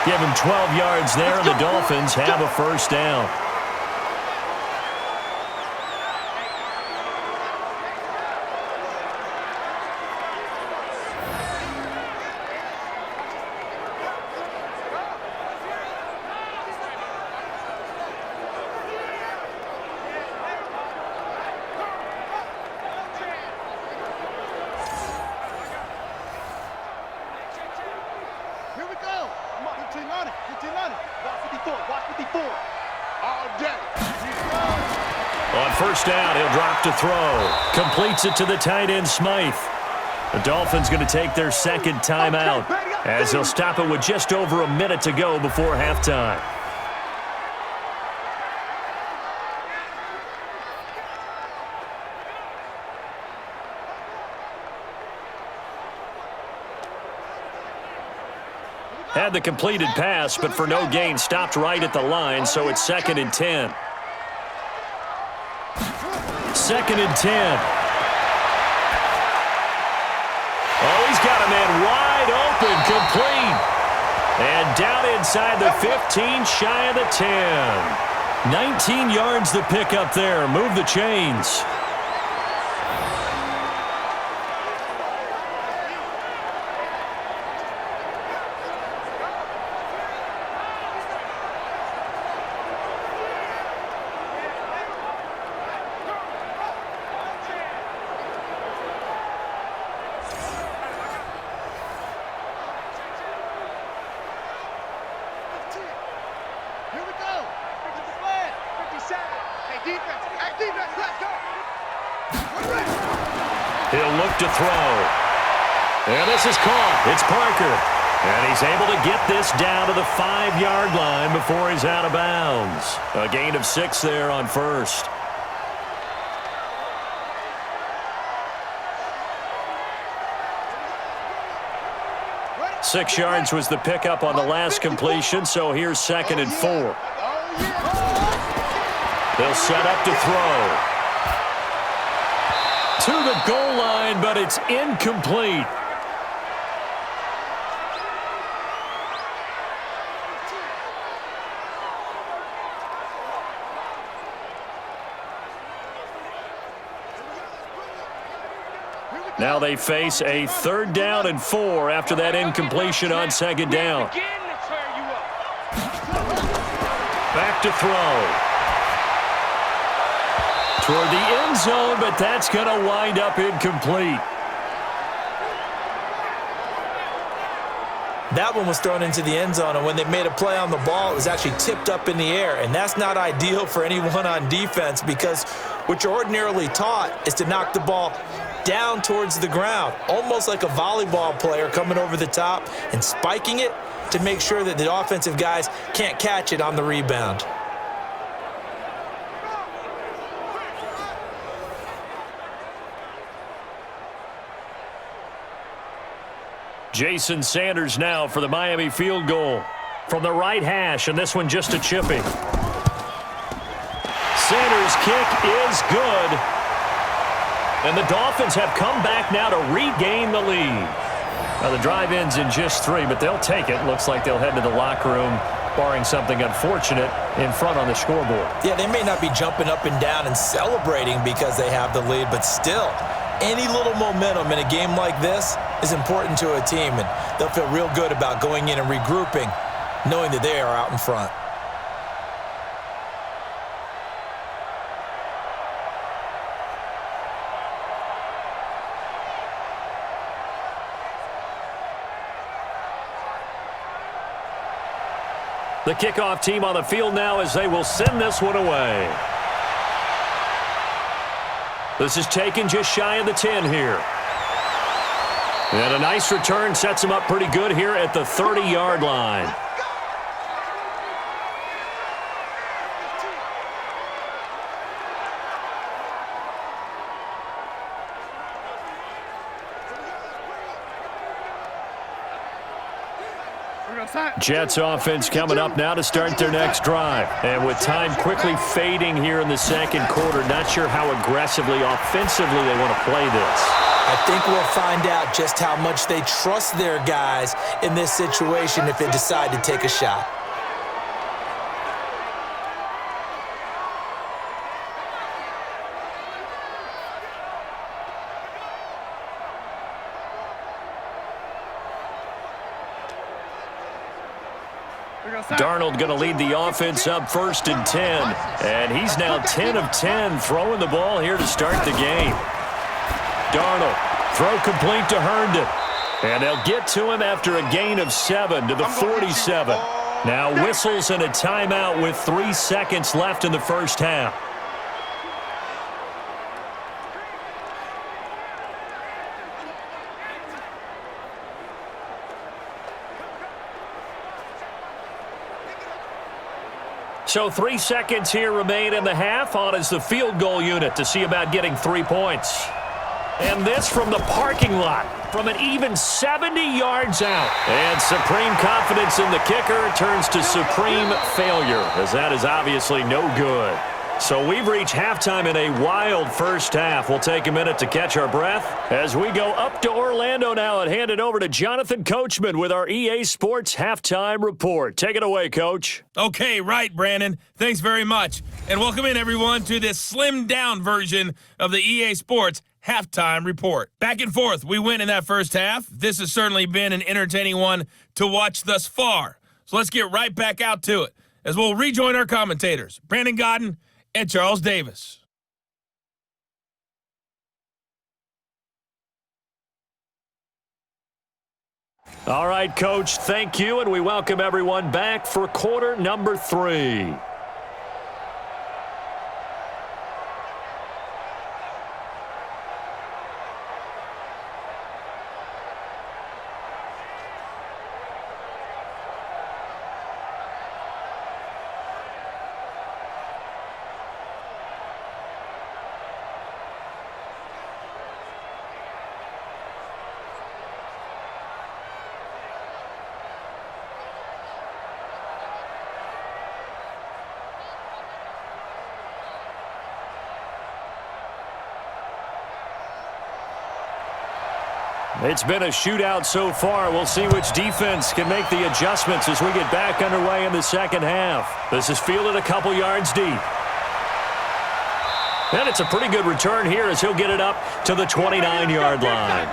Give him 12 yards there, and the Dolphins have a 1st down. On 1st down, he'll drop to throw. Completes it to the tight end, Smythe. The Dolphins going to take their 2nd timeout as they'll stop it with just over a minute to go before halftime. Had the completed pass, but for no gain, stopped right at the line, so it's 2nd and 10. 2nd and 10. Oh, he's got a man wide open, complete. And down inside the 15, shy of the 10. 19 yards the pick up there. Move the chains. He'll look to throw. And this is caught. It's Parker. And he's able to get this down to the 5-yard line before he's out of bounds. A gain of 6 there on 1st. Six yards was the pickup on the last completion, so here's 2nd and 4. They'll set up to throw. To the goal line, but it's incomplete. Now they face a 3rd down and 4 after that incompletion on 2nd down. Back to throw. Toward the end zone, but that's going to wind up incomplete. That one was thrown into the end zone, and when they made a play on the ball, it was actually tipped up in the air, and that's not ideal for anyone on defense because what you're ordinarily taught is to knock the ball down towards the ground, almost like a volleyball player coming over the top and spiking it to make sure that the offensive guys can't catch it on the rebound. Jason Sanders now for the Miami field goal from the right hash, and this one just a chipping. Sanders' kick is good. And the Dolphins have come back now to regain the lead. Now the drive ends in just 3, but they'll take it. Looks like they'll head to the locker room, barring something unfortunate, in front on the scoreboard. Yeah, they may not be jumping up and down and celebrating because they have the lead, but still, any little momentum in a game like this is important to a team, and they'll feel real good about going in and regrouping, knowing that they are out in front. The kickoff team on the field now as they will send this one away. This is taken just shy of the 10 here. And a nice return sets him up pretty good here at the 30-yard line. Jets offense coming up now to start their next drive. And with time quickly fading here in the second quarter, not sure how aggressively, offensively they want to play this. I think we'll find out just how much they trust their guys in this situation if they decide to take a shot. Darnold going to lead the offense up 1st and 10. And he's now 10 of 10 throwing the ball here to start the game. Darnold, throw complete to Herndon. And they'll get to him after a gain of 7 to the 47. Now whistles and a timeout with 3 seconds left in the first half. So 3 seconds here remain in the half. On is the field goal unit to see about getting 3 points. And this from the parking lot, from an even 70 yards out. And supreme confidence in the kicker turns to supreme failure, as that is obviously no good. So we've reached halftime in a wild first half. We'll take a minute to catch our breath as we go up to Orlando now and hand it over to Jonathan Coachman with our EA Sports Halftime Report. Take it away, Coach. Okay, right, Brandon. Thanks very much. And welcome in, everyone, to this slimmed-down version of the EA Sports Halftime Report. Back and forth, we win in that first half. This has certainly been an entertaining one to watch thus far. So let's get right back out to it as we'll rejoin our commentators, Brandon Godden and Charles Davis. All right, Coach, thank you, and we welcome everyone back for quarter number 3. It's been a shootout so far. We'll see which defense can make the adjustments as we get back underway in the second half. This is fielded a couple yards deep. And it's a pretty good return here as he'll get it up to the 29-yard line.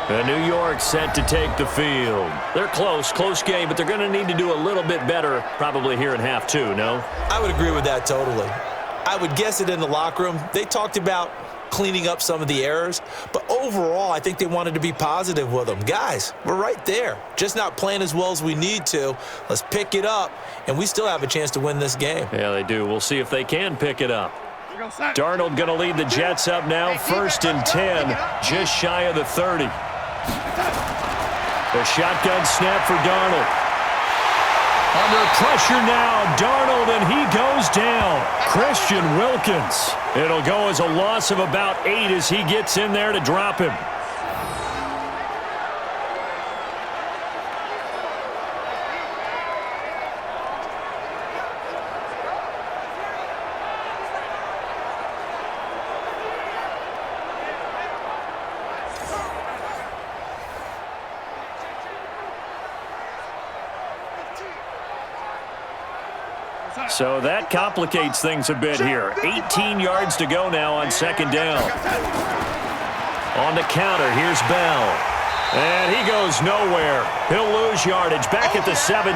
And New York set to take the field. They're close game, but they're going to need to do a little bit better probably here in half 2, no? I would agree with that totally. I would guess it in the locker room. They talked about cleaning up some of the errors, but overall, I think they wanted to be positive with them. Guys, we're right there. Just not playing as well as we need to. Let's pick it up, and we still have a chance to win this game. Yeah, they do. We'll see if they can pick it up. Darnold going to lead the Jets up now, 1st and 10, just shy of the 30. The shotgun snap for Darnold. Under pressure now, Darnold, and he goes down. Christian Wilkins. It'll go as a loss of about 8 as he gets in there to drop him. So that complicates things a bit here. 18 yards to go now on second down. On the counter, here's Bell. And he goes nowhere. He'll lose yardage back at the 17.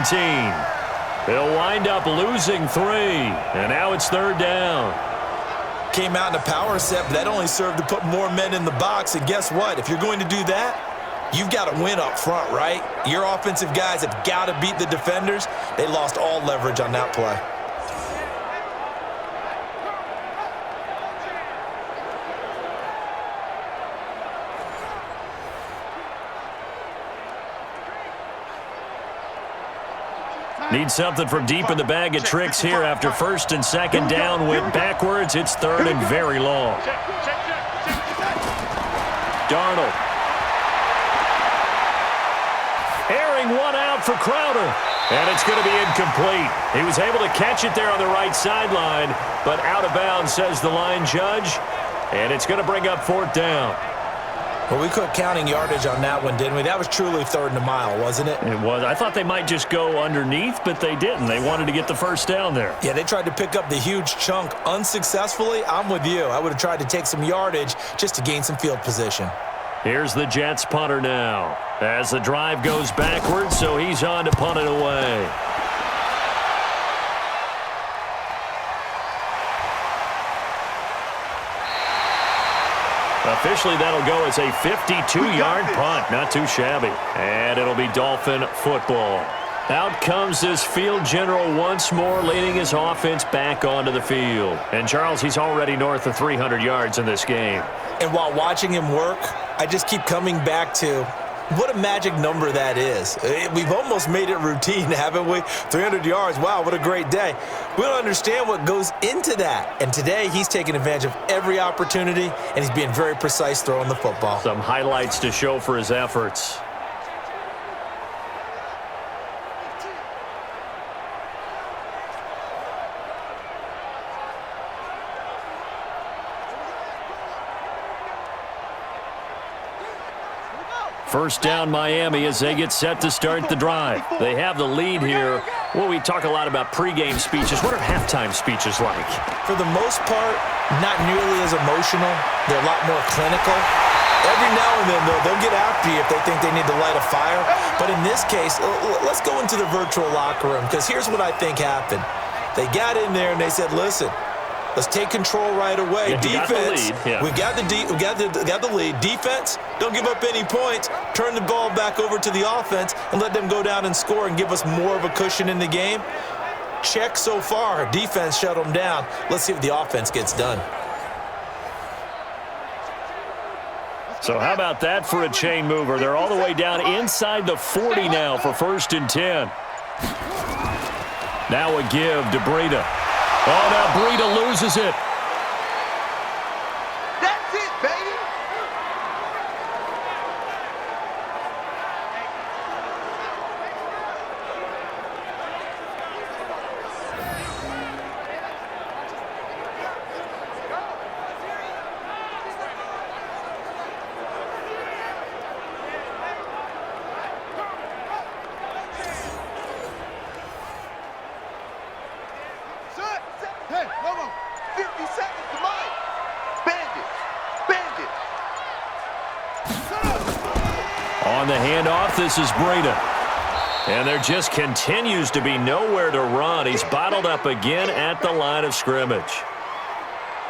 He'll wind up losing 3. And now it's 3rd down. Came out in a power set, but that only served to put more men in the box. And guess what? If you're going to do that, you've got to win up front, right? Your offensive guys have got to beat the defenders. They lost all leverage on that play. Need something from deep in the bag of tricks here after first and second down went backwards. It's third and very long. Darnold. Airing one out for Crowder. And it's going to be incomplete. He was able to catch it there on the right sideline, but out of bounds, says the line judge. And it's going to bring up fourth down. Well, we quit counting yardage on that one, didn't we? That was truly third and a mile, wasn't it? It was. I thought they might just go underneath, but they didn't. They wanted to get the first down there. Yeah, they tried to pick up the huge chunk unsuccessfully. I'm with you. I would have tried to take some yardage just to gain some field position. Here's the Jets punter now as the drive goes backwards, so he's on to punt it away. Officially, that'll go as a 52-yard punt. Not too shabby. And it'll be Dolphin football. Out comes this field general once more, leading his offense back onto the field. And, Charles, he's already north of 300 yards in this game. And while watching him work, I just keep coming back to what a magic number that is. We've almost made it routine, haven't we? 300 yards, wow, what a great day. We don't understand what goes into that. And today, he's taking advantage of every opportunity, and he's being very precise throwing the football. Some highlights to show for his efforts. First down Miami as they get set to start the drive. They have the lead here. Well, we talk a lot about pregame speeches. What are halftime speeches like? For the most part, not nearly as emotional. They're a lot more clinical. Every now and then, though, they'll get after you if they think they need to light a fire. But in this case, let's go into the virtual locker room, because here's what I think happened. They got in there and they said, listen, let's take control right away. Yeah, defense, we got the lead. Defense, don't give up any points. Turn the ball back over to the offense and let them go down and score and give us more of a cushion in the game. Check so far. Defense shut them down. Let's see if the offense gets done. So how about that for a chain mover? They're all the way down inside the 40 now for first and 10. Now a give to Breida. Oh, now Breida loses it. That's it, baby. Hey, no more. 50 seconds to mine. Bandit. On the handoff, this is Breida. And there just continues to be nowhere to run. He's bottled up again at the line of scrimmage.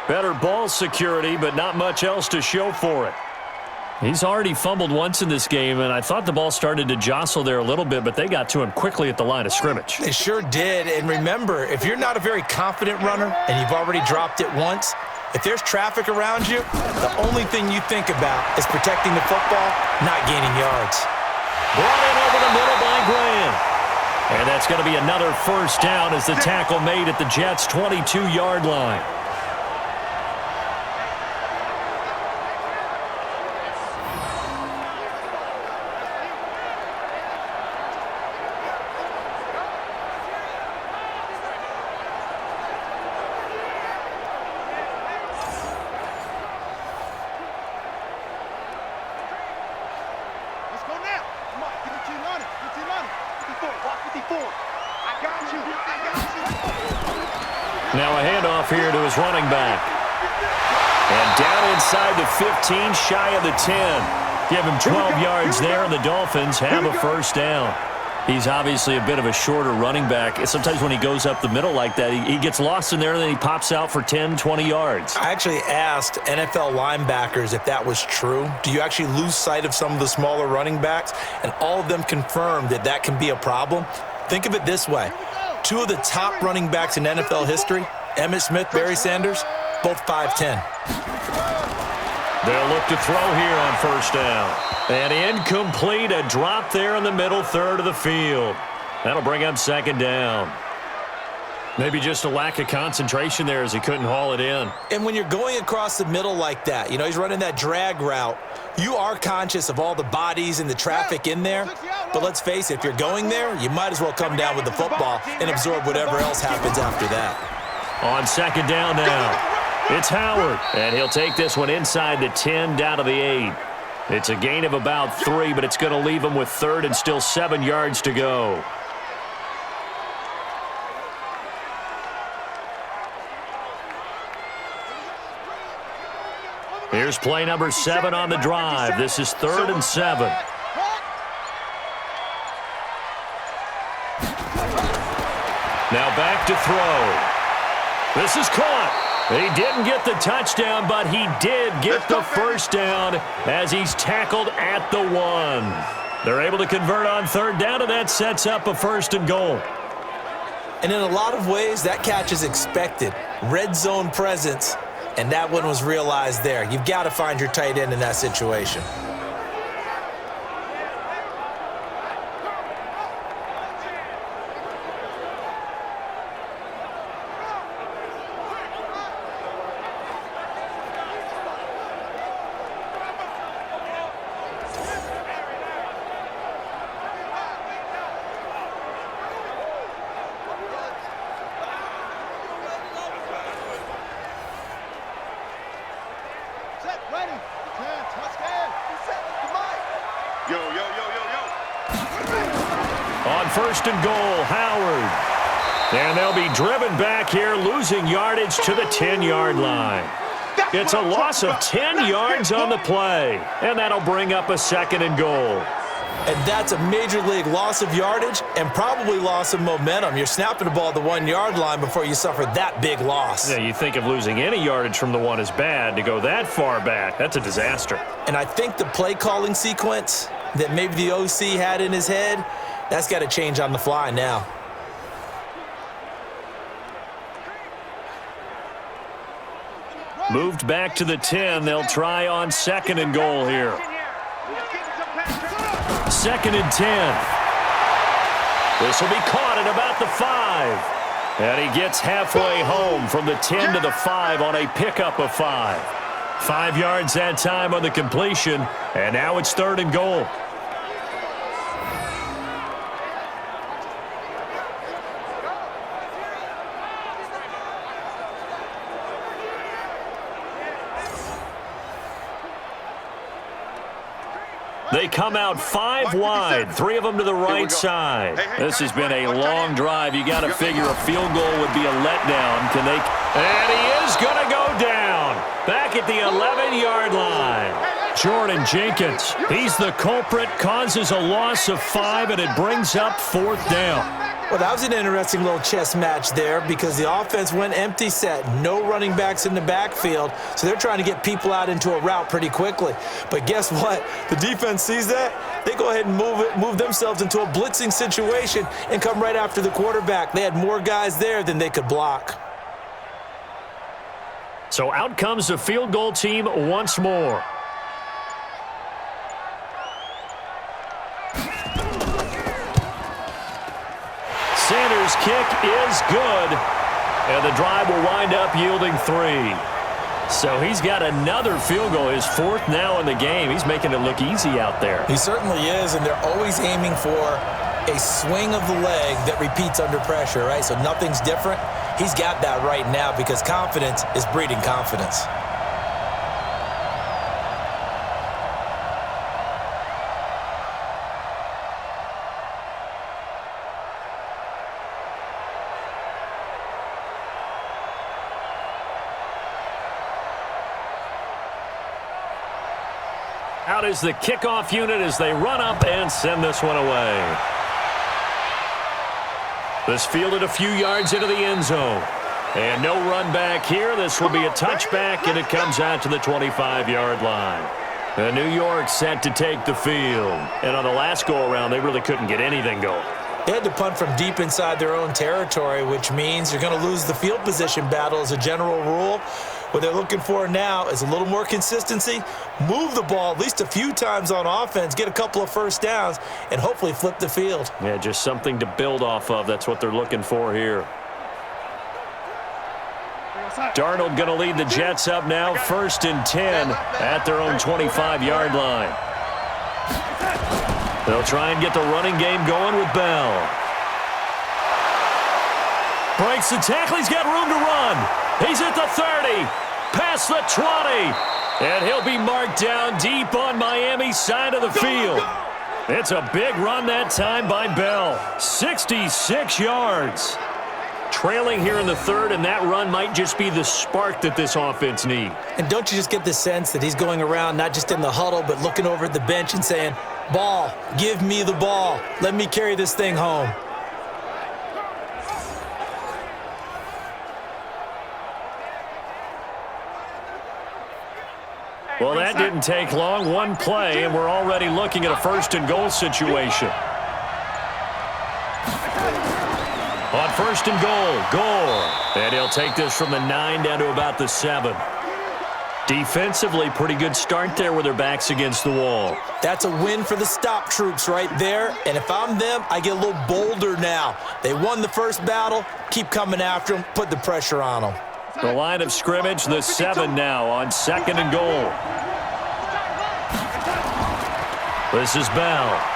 Better ball security, but not much else to show for it. He's already fumbled once in this game, and I thought the ball started to jostle there a little bit, but they got to him quickly at the line of scrimmage. They sure did. And remember, if you're not a very confident runner and you've already dropped it once, if there's traffic around you, the only thing you think about is protecting the football, not gaining yards. Brought in over the middle by Graham. And that's going to be another first down as the tackle made at the Jets' 22-yard line. Now a handoff here to his running back. And down inside the 15, shy of the 10. Give him 12 yards there, and the Dolphins have a first down. He's obviously a bit of a shorter running back. Sometimes when he goes up the middle like that, he gets lost in there, and then he pops out for 10, 20 yards. I actually asked NFL linebackers if that was true. Do you actually lose sight of some of the smaller running backs? And all of them confirmed that that can be a problem. Think of it this way. Two of the top running backs in NFL history, Emmitt Smith, Barry Sanders, both 5'10". They'll look to throw here on first down. And incomplete, a drop there in the middle third of the field. That'll bring up second down. Maybe just a lack of concentration there as he couldn't haul it in. And when you're going across the middle like that, he's running that drag route, you are conscious of all the bodies and the traffic in there. But let's face it, if you're going there, you might as well come down with the football and absorb whatever else happens after that. On second down now, it's Howard, and he'll take this one inside the 10 down to the 8. It's a gain of about 3, but it's going to leave him with third and still 7 yards to go. Here's play number 7 on the drive. This is 3rd and 7. Now back to throw. This is caught. He didn't get the touchdown, but he did get the first down as he's tackled at the 1. They're able to convert on 3rd down, and that sets up a 1st and goal. And in a lot of ways, that catch is expected. Red zone presence. And that one was realized there. You've got to find your tight end in that situation. On 1st and goal, Howard. And they'll be driven back here, losing yardage to the 10-yard line. It's a loss of 10 yards on the play, and that'll bring up a 2nd and goal. And that's a major league loss of yardage and probably loss of momentum. You're snapping the ball at the 1-yard line before you suffer that big loss. Yeah, you think of losing any yardage from the 1 is bad. To go that far back, that's a disaster. And I think the play calling sequence that maybe the OC had in his head, that's got to change on the fly now. Moved back to the 10. They'll try on 2nd and goal here. 2nd and 10. This will be caught at about the 5. And he gets halfway home from the 10 to the 5 on a pickup of 5. 5 yards that time on the completion, and now it's 3rd and goal. They come out 5 wide, 3 of them to the right side. This has been a long drive. You got to figure a field goal would be a letdown. Can they? And he is going to go down. Back at the 11-yard line. Jordan Jenkins, he's the culprit, causes a loss of 5, and it brings up 4th down. Well, that was an interesting little chess match there because the offense went empty set. No running backs in the backfield, so they're trying to get people out into a route pretty quickly. But guess what? The defense sees that. They go ahead and move themselves into a blitzing situation and come right after the quarterback. They had more guys there than they could block. So out comes the field goal team once more. Sanders' kick is good, and the drive will wind up yielding 3. So he's got another field goal, his 4th now in the game. He's making it look easy out there. He certainly is, and they're always aiming for a swing of the leg that repeats under pressure, right? So nothing's different. He's got that right now because confidence is breeding confidence. Out is the kickoff unit as they run up and send this one away. This fielded a few yards into the end zone. And no run back here. This will be a touchback, and it comes out to the 25-yard line. And New York set to take the field. And on the last go-around, they really couldn't get anything going. They had to punt from deep inside their own territory, which means you're going to lose the field position battle as a general rule. What they're looking for now is a little more consistency, move the ball at least a few times on offense, get a couple of first downs, and hopefully flip the field. Yeah, just something to build off of. That's what they're looking for here. Darnold going to lead the Jets up now, 1st and 10 at their own 25-yard line. They'll try and get the running game going with Bell. Breaks the tackle. He's got room to run. He's at the 30, past the 20, and he'll be marked down deep on Miami's side of the field. It's a big run that time by Bell, 66 yards. Trailing here in the 3rd, and that run might just be the spark that this offense needs. And don't you just get the sense that he's going around not just in the huddle, but looking over at the bench and saying, ball, give me the ball. Let me carry this thing home. Well, that didn't take long. One play, and we're already looking at a 1st and goal situation. On 1st and goal, Gore. And he'll take this from the 9 down to about the 7. Defensively, pretty good start there with their backs against the wall. That's a win for the stop troops right there. And if I'm them, I get a little bolder now. They won the first battle. Keep coming after them. Put the pressure on them. The line of scrimmage, the 7 now on 2nd and goal. This is Bell.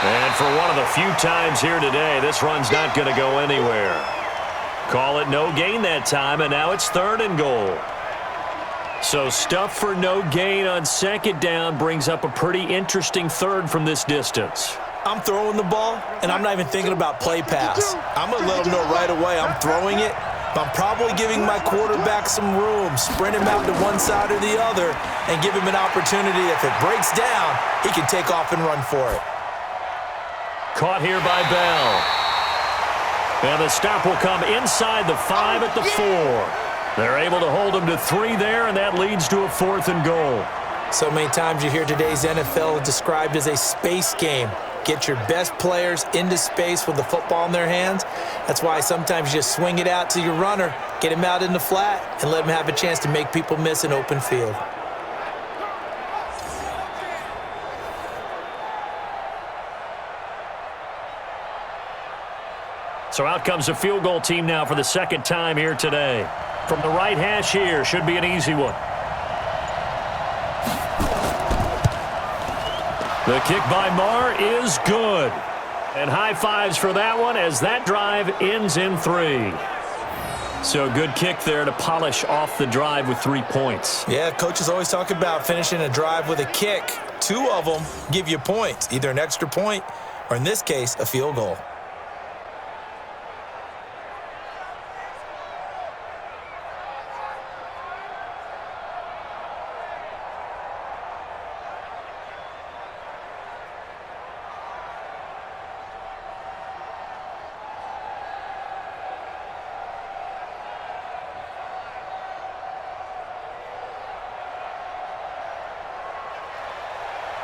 And for one of the few times here today, this run's not going to go anywhere. Call it no gain that time, and now it's 3rd and goal. So stuff for no gain on 2nd down brings up a pretty interesting 3rd from this distance. I'm throwing the ball, and I'm not even thinking about play pass. I'm going to let them know right away I'm throwing it. I'm probably giving my quarterback some room, sprint him out to one side or the other, and give him an opportunity. If it breaks down, he can take off and run for it. Caught here by Bell. And the stop will come inside the 5 at the 4. They're able to hold him to 3 there, and that leads to a 4th and goal. So many times you hear today's NFL described as a space game. Get your best players into space with the football in their hands. That's why sometimes you just swing it out to your runner, get him out in the flat, and let him have a chance to make people miss an open field. So out comes the field goal team now for the 2nd time here today. From the right hash here, should be an easy one. The kick by Marr is good. And high fives for that one as that drive ends in 3. So good kick there to polish off the drive with 3 points. Yeah, coaches always talk about finishing a drive with a kick. 2 of them give you points, either an extra point or, in this case, a field goal.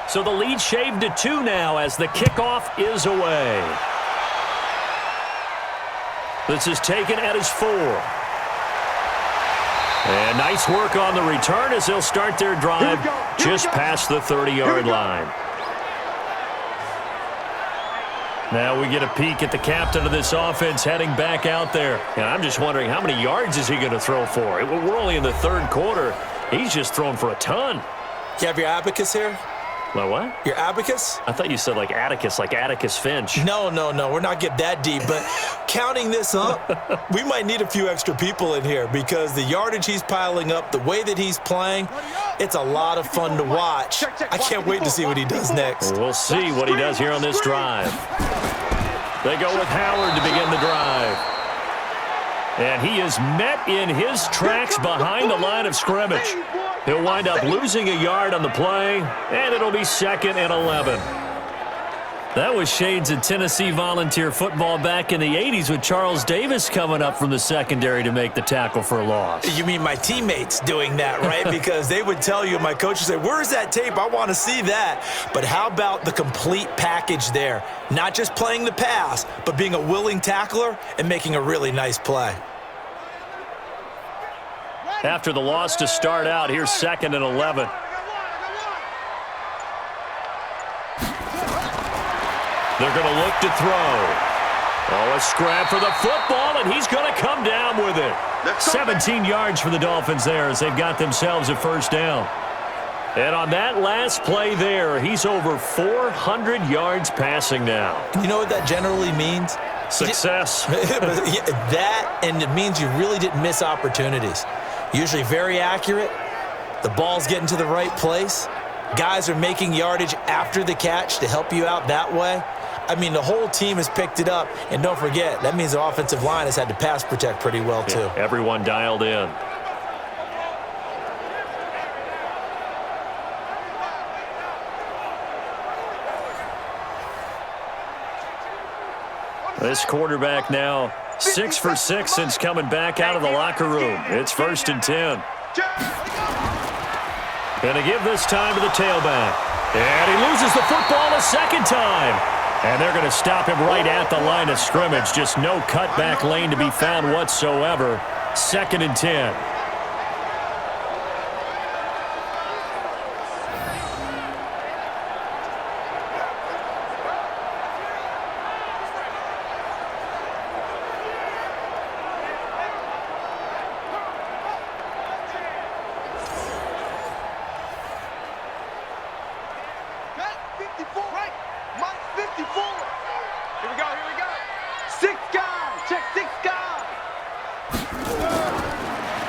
So the lead shaved to 2 now as the kickoff is away. This is taken at his 4. And nice work on the return as they'll start their drive just past the 30-yard line. Now we get a peek at the captain of this offense heading back out there. And I'm just wondering, how many yards is he going to throw for? We're only in the 3rd quarter. He's just thrown for a ton. You have your abacus here? My what? Your abacus? I thought you said like Atticus Finch. No. We're not getting that deep. But counting this up, we might need a few extra people in here because the yardage he's piling up, the way that he's playing, it's a lot of fun to watch. I can't wait to see what he does next. We'll see what he does here on this drive. They go with Howard to begin the drive. And he is met in his tracks behind the line of scrimmage. He'll wind up losing a yard on the play, and it'll be 2nd and 11. That was shades of Tennessee volunteer football back in the 80s with Charles Davis coming up from the secondary to make the tackle for a loss. You mean my teammates doing that, right? Because they would tell you, my coach would say, where's that tape? I want to see that. But how about the complete package there? Not just playing the pass, but being a willing tackler and making a really nice play. After the loss to start out, here's 2nd and 11. They're going to look to throw. Oh, a scrap for the football, and he's going to come down with it. 17 yards for the Dolphins there as they've got themselves a first down. And on that last play there, he's over 400 yards passing now. You know what that generally means? Success. That, and it means you really didn't miss opportunities. Usually very accurate. The ball's getting to the right place. Guys are making yardage after the catch to help you out that way. I mean, the whole team has picked it up. And don't forget, that means the offensive line has had to pass protect pretty well, too. Yeah, everyone dialed in. This quarterback now 6 for 6 since coming back out of the locker room. It's 1st and 10. Going to give this time to the tailback. And he loses the football a second time. And they're going to stop him right at the line of scrimmage. Just no cutback lane to be found whatsoever. 2nd and 10.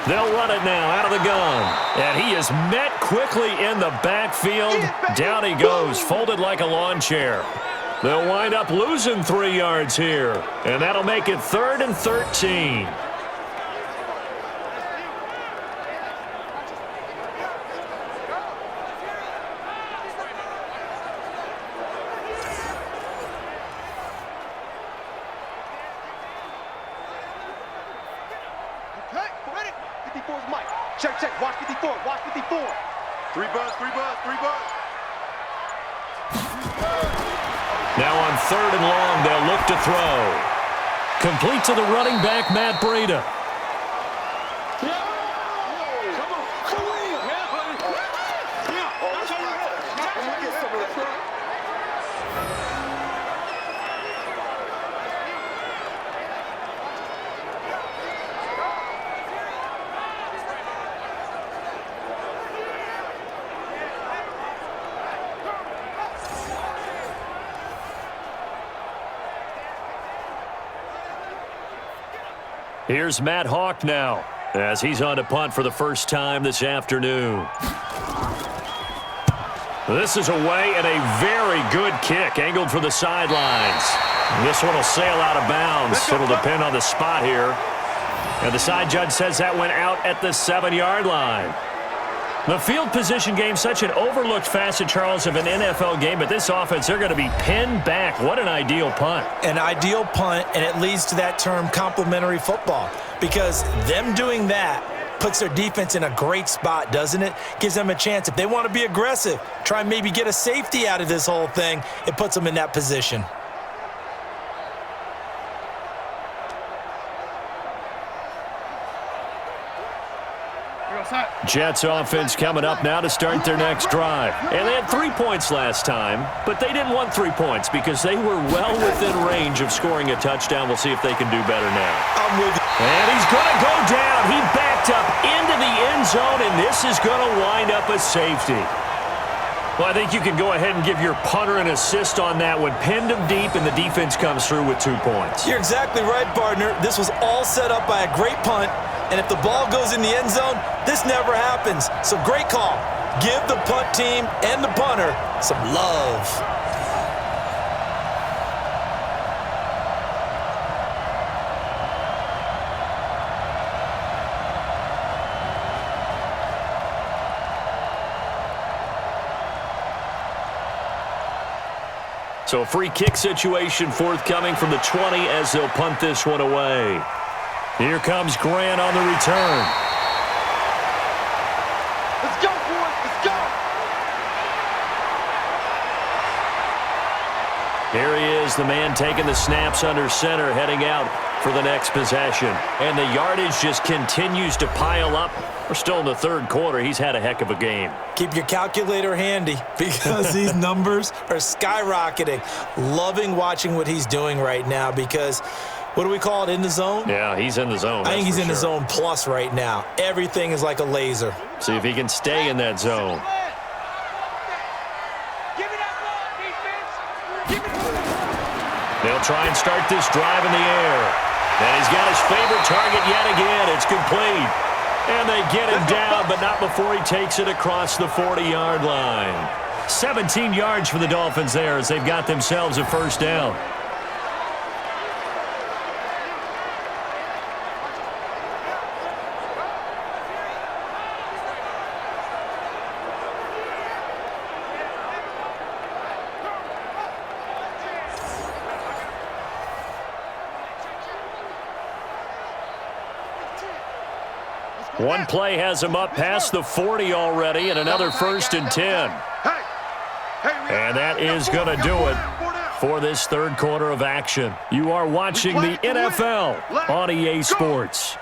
They'll run it now out of the gun. And he is met quickly in the backfield. Down he goes, folded like a lawn chair. They'll wind up losing 3 yards here. And that'll make it 3rd and 13. Check. Watch 54. Watch 54. 3 buzz. Now on 3rd and long, they'll look to throw. Complete to the running back, Matt Breida. Here's Matt Hawk now as he's on to punt for the first time this afternoon. This is away and a very good kick angled for the sidelines. This one will sail out of bounds. It'll depend on the spot here. And the side judge says that went out at the 7-yard line. The field position game, such an overlooked facet, Charles, of an NFL game, but this offense, they're going to be pinned back. What an ideal punt. An ideal punt, and it leads to that term complementary football, because them doing that puts their defense in a great spot, doesn't it? Gives them a chance. If they want to be aggressive, try and maybe get a safety out of this whole thing, it puts them in that position. Jets offense coming up now to start their next drive. And they had 3 points last time, but they didn't want 3 points because they were well within range of scoring a touchdown. We'll see if they can do better now. I'm with you. And he's going to go down. He backed up into the end zone, and this is going to wind up a safety. Well, I think you can go ahead and give your punter an assist on that one. Pinned him deep, and the defense comes through with 2 points. You're exactly right, partner. This was all set up by a great punt. And if the ball goes in the end zone, this never happens. So great call. Give the punt team and the punter some love. So a free kick situation forthcoming from the 20 as they'll punt this one away. Here comes Grant on the return. Let's go, boys. Let's go. Here he is, the man taking the snaps under center, heading out for the next possession. And the yardage just continues to pile up. We're still in the third quarter. He's had a heck of a game. Keep your calculator handy because these numbers are skyrocketing. Loving watching what he's doing right now because, what do we call it, in the zone? Yeah, he's in the zone. I think he's in the zone plus right now. Everything is like a laser. See if he can stay in that zone. They'll try and start this drive in the air. And he's got his favorite target yet again. It's complete. And they get him down, but not before he takes it across the 40-yard line. 17 yards for the Dolphins there as they've got themselves a first down. One play has him up past the 40 already, and another 1st and 10. And that is going to do it for this third quarter of action. You are watching the NFL on EA Sports.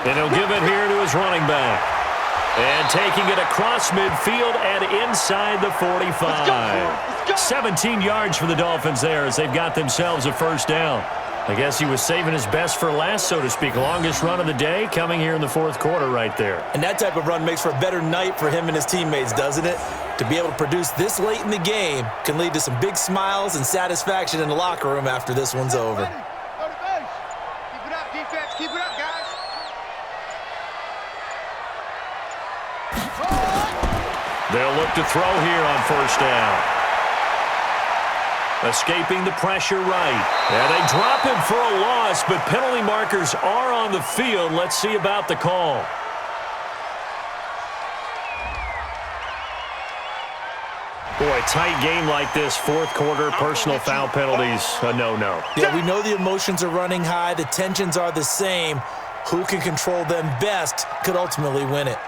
And he'll give it here to his running back. And taking it across midfield and inside the 45. 17 yards for the Dolphins there as they've got themselves a first down. I guess he was saving his best for last, so to speak. Longest run of the day coming here in the fourth quarter right there. And that type of run makes for a better night for him and his teammates, doesn't it? To be able to produce this late in the game can lead to some big smiles and satisfaction in the locker room after this one's over. Keep it up, defense. Keep it up, guys. They'll look to throw here on first down. Escaping the pressure right. And they drop him for a loss, but penalty markers are on the field. Let's see about the call. Boy, tight game like this, fourth quarter, personal foul penalties, a no-no. Yeah, we know the emotions are running high. The tensions are the same. Who can control them best could ultimately win it.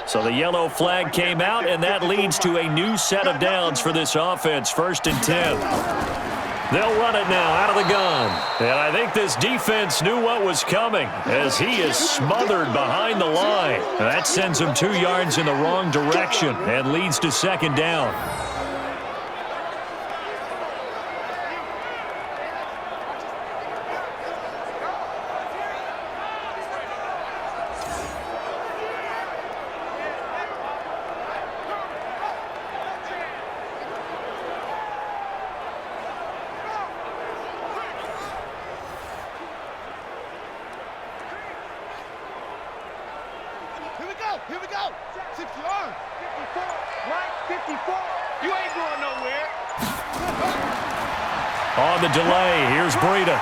So the yellow flag came out, and that leads to a new set of downs for this offense. 1st and 10. They'll run it now out of the gun. And I think this defense knew what was coming as he is smothered behind the line. That sends him 2 yards in the wrong direction and leads to 2nd down. Here we go. 60 yards. 54. Right. 54. You ain't going nowhere. On the delay, here's Breida.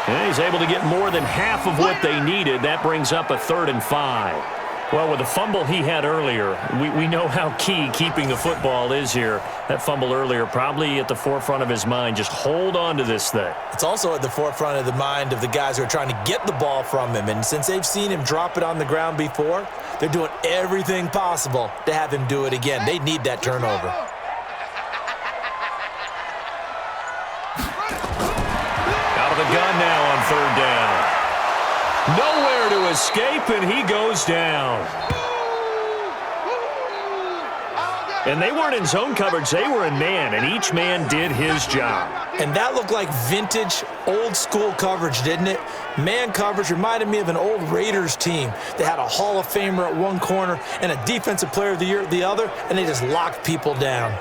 And he's able to get more than half of what they needed. That brings up a 3rd and 5. Well, with the fumble he had earlier, we know how key keeping the football is here. That fumble earlier probably at the forefront of his mind. Just hold on to this thing. It's also at the forefront of the mind of the guys who are trying to get the ball from him. And since they've seen him drop it on the ground before, they're doing everything possible to have him do it again. They need that turnover. Out of the gun now on 3rd down. Nowhere to escape, and he goes down. And they weren't in zone coverage. They were in man, and each man did his job. And that looked like vintage, old-school coverage, didn't it? Man coverage reminded me of an old Raiders team that had a Hall of Famer at one corner and a Defensive Player of the Year at the other, and they just locked people down.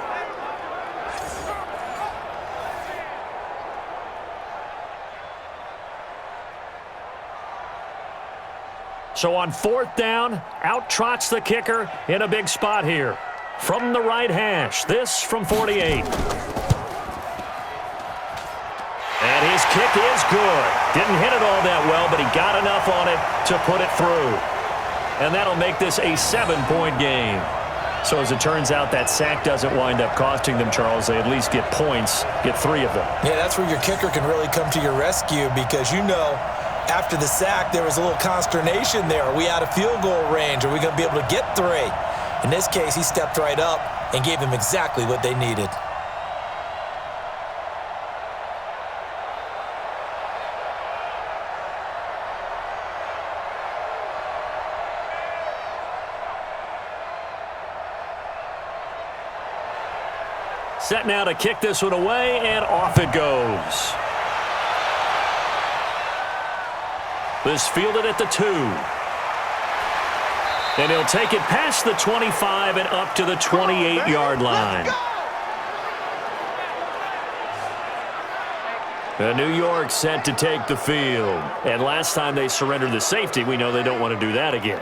So on 4th down, out trots the kicker in a big spot here. From the right hash, this from 48. And his kick is good. Didn't hit it all that well, but he got enough on it to put it through. And that'll make this a 7-point game. So as it turns out, that sack doesn't wind up costing them, Charles. They at least get points, get 3 of them. Yeah, that's where your kicker can really come to your rescue because you know after the sack there was a little consternation there. Are we out of field goal range? Are we going to be able to get 3? In this case, he stepped right up and gave them exactly what they needed. Set now to kick this one away, and off it goes. This fielded at the 2. And he'll take it past the 25 and up to the 28-yard line. New York set to take the field. And last time they surrendered the safety, we know they don't want to do that again.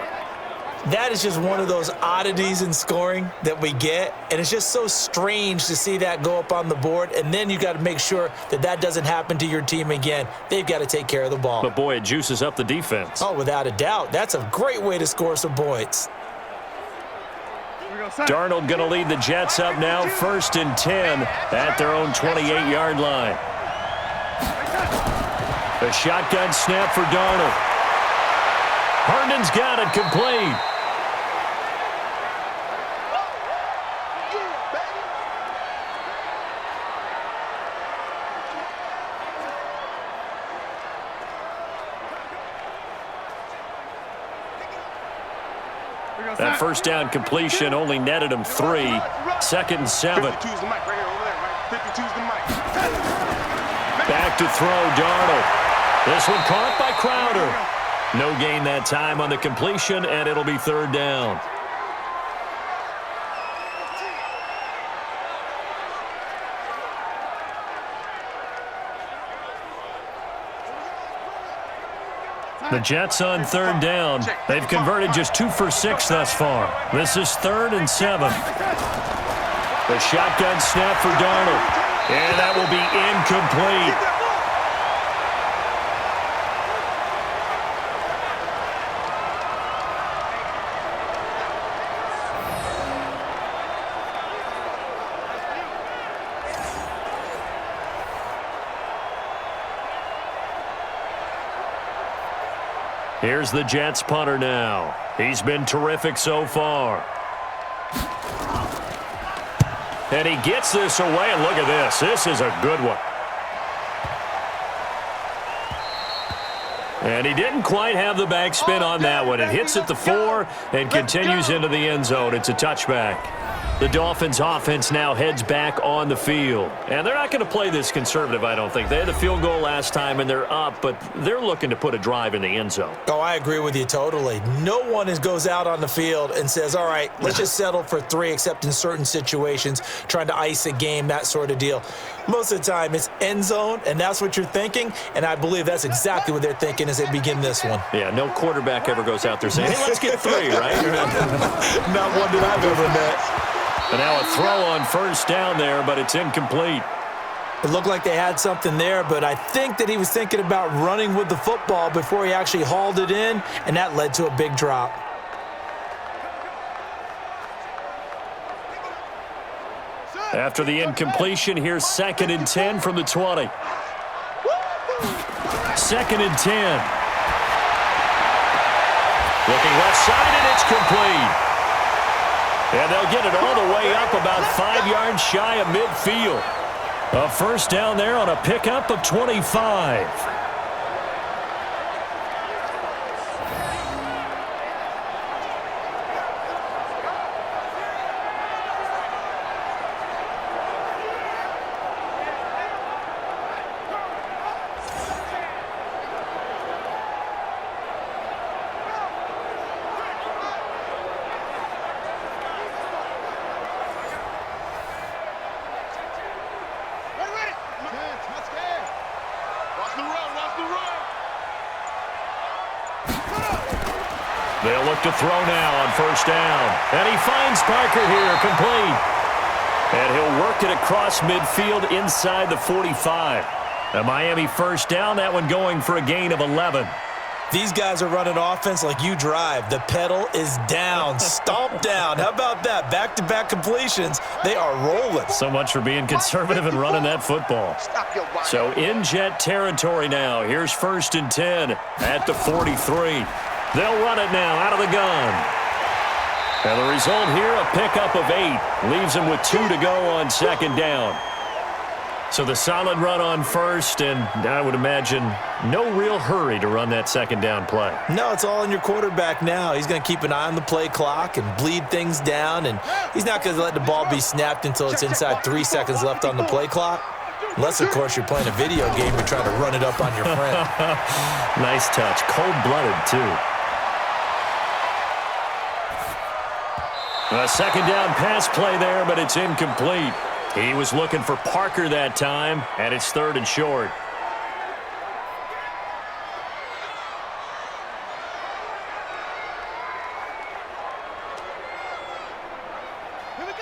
That is just one of those oddities in scoring that we get, and it's just so strange to see that go up on the board, and then you got to make sure that that doesn't happen to your team again. They've got to take care of the ball. But, boy, it juices up the defense. Oh, without a doubt. That's a great way to score some points. Darnold going to lead the Jets up now, 1st and 10 at their own 28-yard line. A shotgun snap for Darnold. Herndon's got it complete. That first down completion only netted him 3. 2nd and 7. Back to throw, Darnold. This one caught by Crowder. No gain that time on the completion, and it'll be 3rd down. The Jets on 3rd down. They've converted just 2 for 6 thus far. This is 3rd and 7. The shotgun snap for Darnold. And that will be incomplete. Here's the Jets punter now. He's been terrific so far. And he gets this away, and look at this. This is a good one. And he didn't quite have the backspin on that one. It hits at the 4 and continues into the end zone. It's a touchback. The Dolphins offense now heads back on the field. And they're not going to play this conservative, I don't think. They had a field goal last time, and they're up, but they're looking to put a drive in the end zone. Oh, I agree with you totally. No one goes out on the field and says, all right, let's just settle for 3, except in certain situations, trying to ice a game, that sort of deal. Most of the time, it's end zone, and that's what you're thinking, and I believe that's exactly what they're thinking as they begin this one. Yeah, no quarterback ever goes out there saying, hey, let's get 3, right? Not one that I've ever met. And now a throw on 1st down there, but it's incomplete. It looked like they had something there, but I think that he was thinking about running with the football before he actually hauled it in, and that led to a big drop. After the incompletion, here's 2nd and 10 from the 20. 2nd and 10. Looking left side, and it's complete. And they'll get it all the way up about 5 yards shy of midfield. A 1st down there on a pickup of 25. look to throw now on first down. And he finds Parker here, complete. And he'll work it across midfield inside the 45. A Miami first down, that one going for a gain of 11. These guys are running offense like you drive. The pedal is down, stomp down. How about that? Back-to-back completions. They are rolling. So much for being conservative and running that football. So in Jet territory now. Here's 1st and 10 at the 43. They'll run it now out of the gun. And the result here, a pickup of 8. Leaves them with 2 to go on 2nd down. So the solid run on first, and I would imagine no real hurry to run that 2nd down play. No, it's all in your quarterback now. He's going to keep an eye on the play clock and bleed things down, and he's not going to let the ball be snapped until it's inside 3 seconds left on the play clock. Unless, of course, you're playing a video game, you're trying to run it up on your friend. Nice touch. Cold-blooded, too. A 2nd down pass play there, but it's incomplete. He was looking for Parker that time, and it's 3rd and short.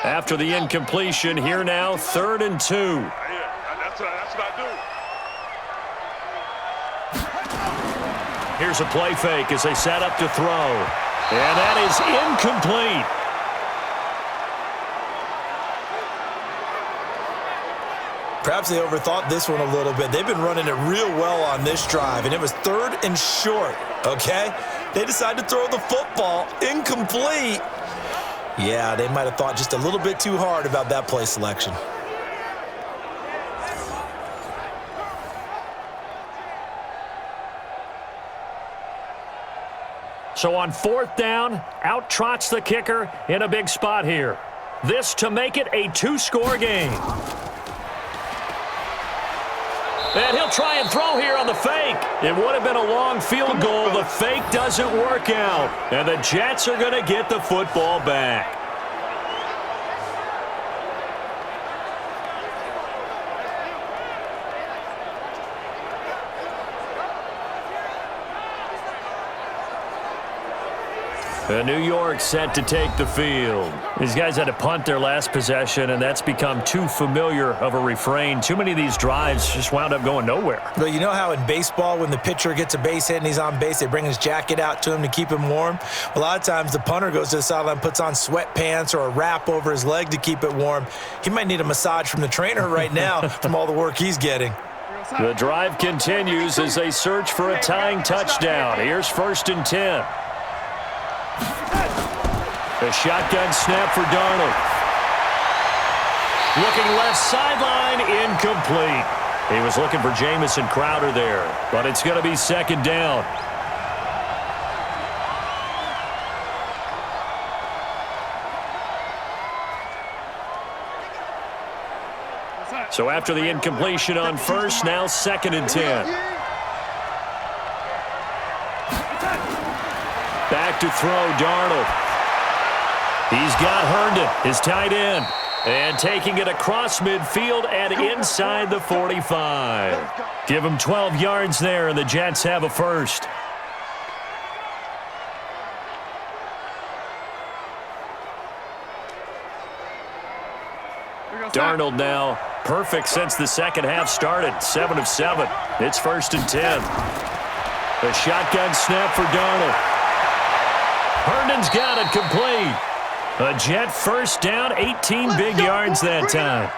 After the incompletion, here now, 3rd and 2. That's what I do. Here's a play fake as they set up to throw. And that is incomplete. Perhaps they overthought this one a little bit. They've been running it real well on this drive, and it was 3rd and short, okay? They decided to throw the football incomplete. Yeah, they might have thought just a little bit too hard about that play selection. So on 4th down, out trots the kicker in a big spot here. This to make it a 2-score game. And he'll try and throw here on the fake. It would have been a long field goal. The fake doesn't work out. And the Jets are going to get the football back. New York set to take the field. These guys had to punt their last possession, and that's become too familiar of a refrain. Too many of these drives just wound up going nowhere. Well, you know how in baseball, when the pitcher gets a base hit and he's on base, they bring his jacket out to him to keep him warm? A lot of times the punter goes to the sideline, puts on sweatpants or a wrap over his leg to keep it warm. He might need a massage from the trainer right now from all the work he's getting. The drive continues as they search for a tying touchdown. Here's 1st and 10. A shotgun snap for Darnold. Looking left sideline, incomplete. He was looking for Jamison Crowder there, but it's going to be 2nd down. So after the incompletion on first, now 2nd and 10. Back to throw, Darnold. He's got Herndon, his tight end, and taking it across midfield and inside the 45. Give him 12 yards there, and the Jets have a first. Darnold now perfect since the 2nd half started, 7 of 7. It's 1st and 10. A shotgun snap for Darnold. Herndon's got it, complete. A Jet first down, 18 big yards that time.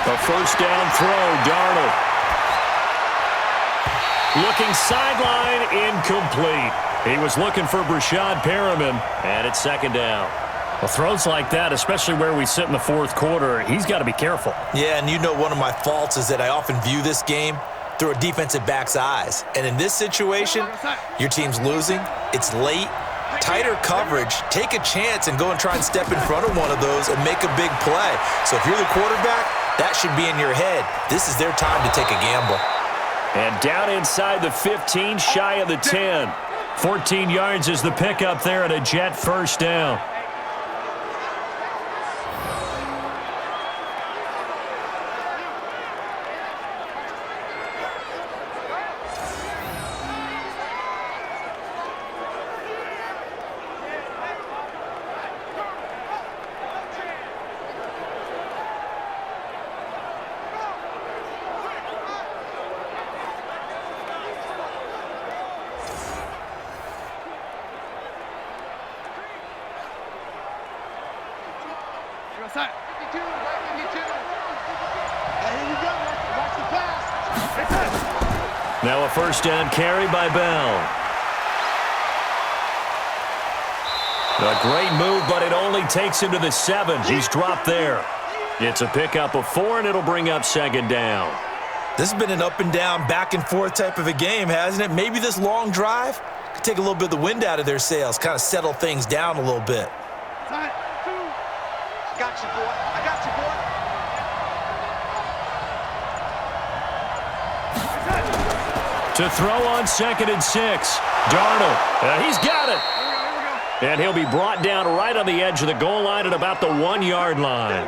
A first down throw, Darnold. Looking sideline, incomplete. He was looking for Brashad Perriman, and it's 2nd down. Well, throws like that, especially where we sit in the 4th quarter, he's got to be careful. Yeah, and you know one of my faults is that I often view this game through a defensive back's eyes. And in this situation, your team's losing, it's late, tighter coverage, take a chance and go and try and step in front of one of those and make a big play. So if you're the quarterback, that should be in your head. This is their time to take a gamble. And down inside the 15, shy of the 10. 14 yards is the pickup there, and a Jet first down. Now a first down carry by Bell. A great move, but it only takes him to the 7. He's dropped there. It's a pickup of 4, and it'll bring up second down. This has been an up and down, back and forth type of a game, hasn't it? Maybe this long drive could take a little bit of the wind out of their sails, kind of settle things down a little bit. I got you, boy. I got you, boy. To throw on 2nd and 6. Darnold. He's got it. And he'll be brought down right on the edge of the goal line at about the 1-yard line.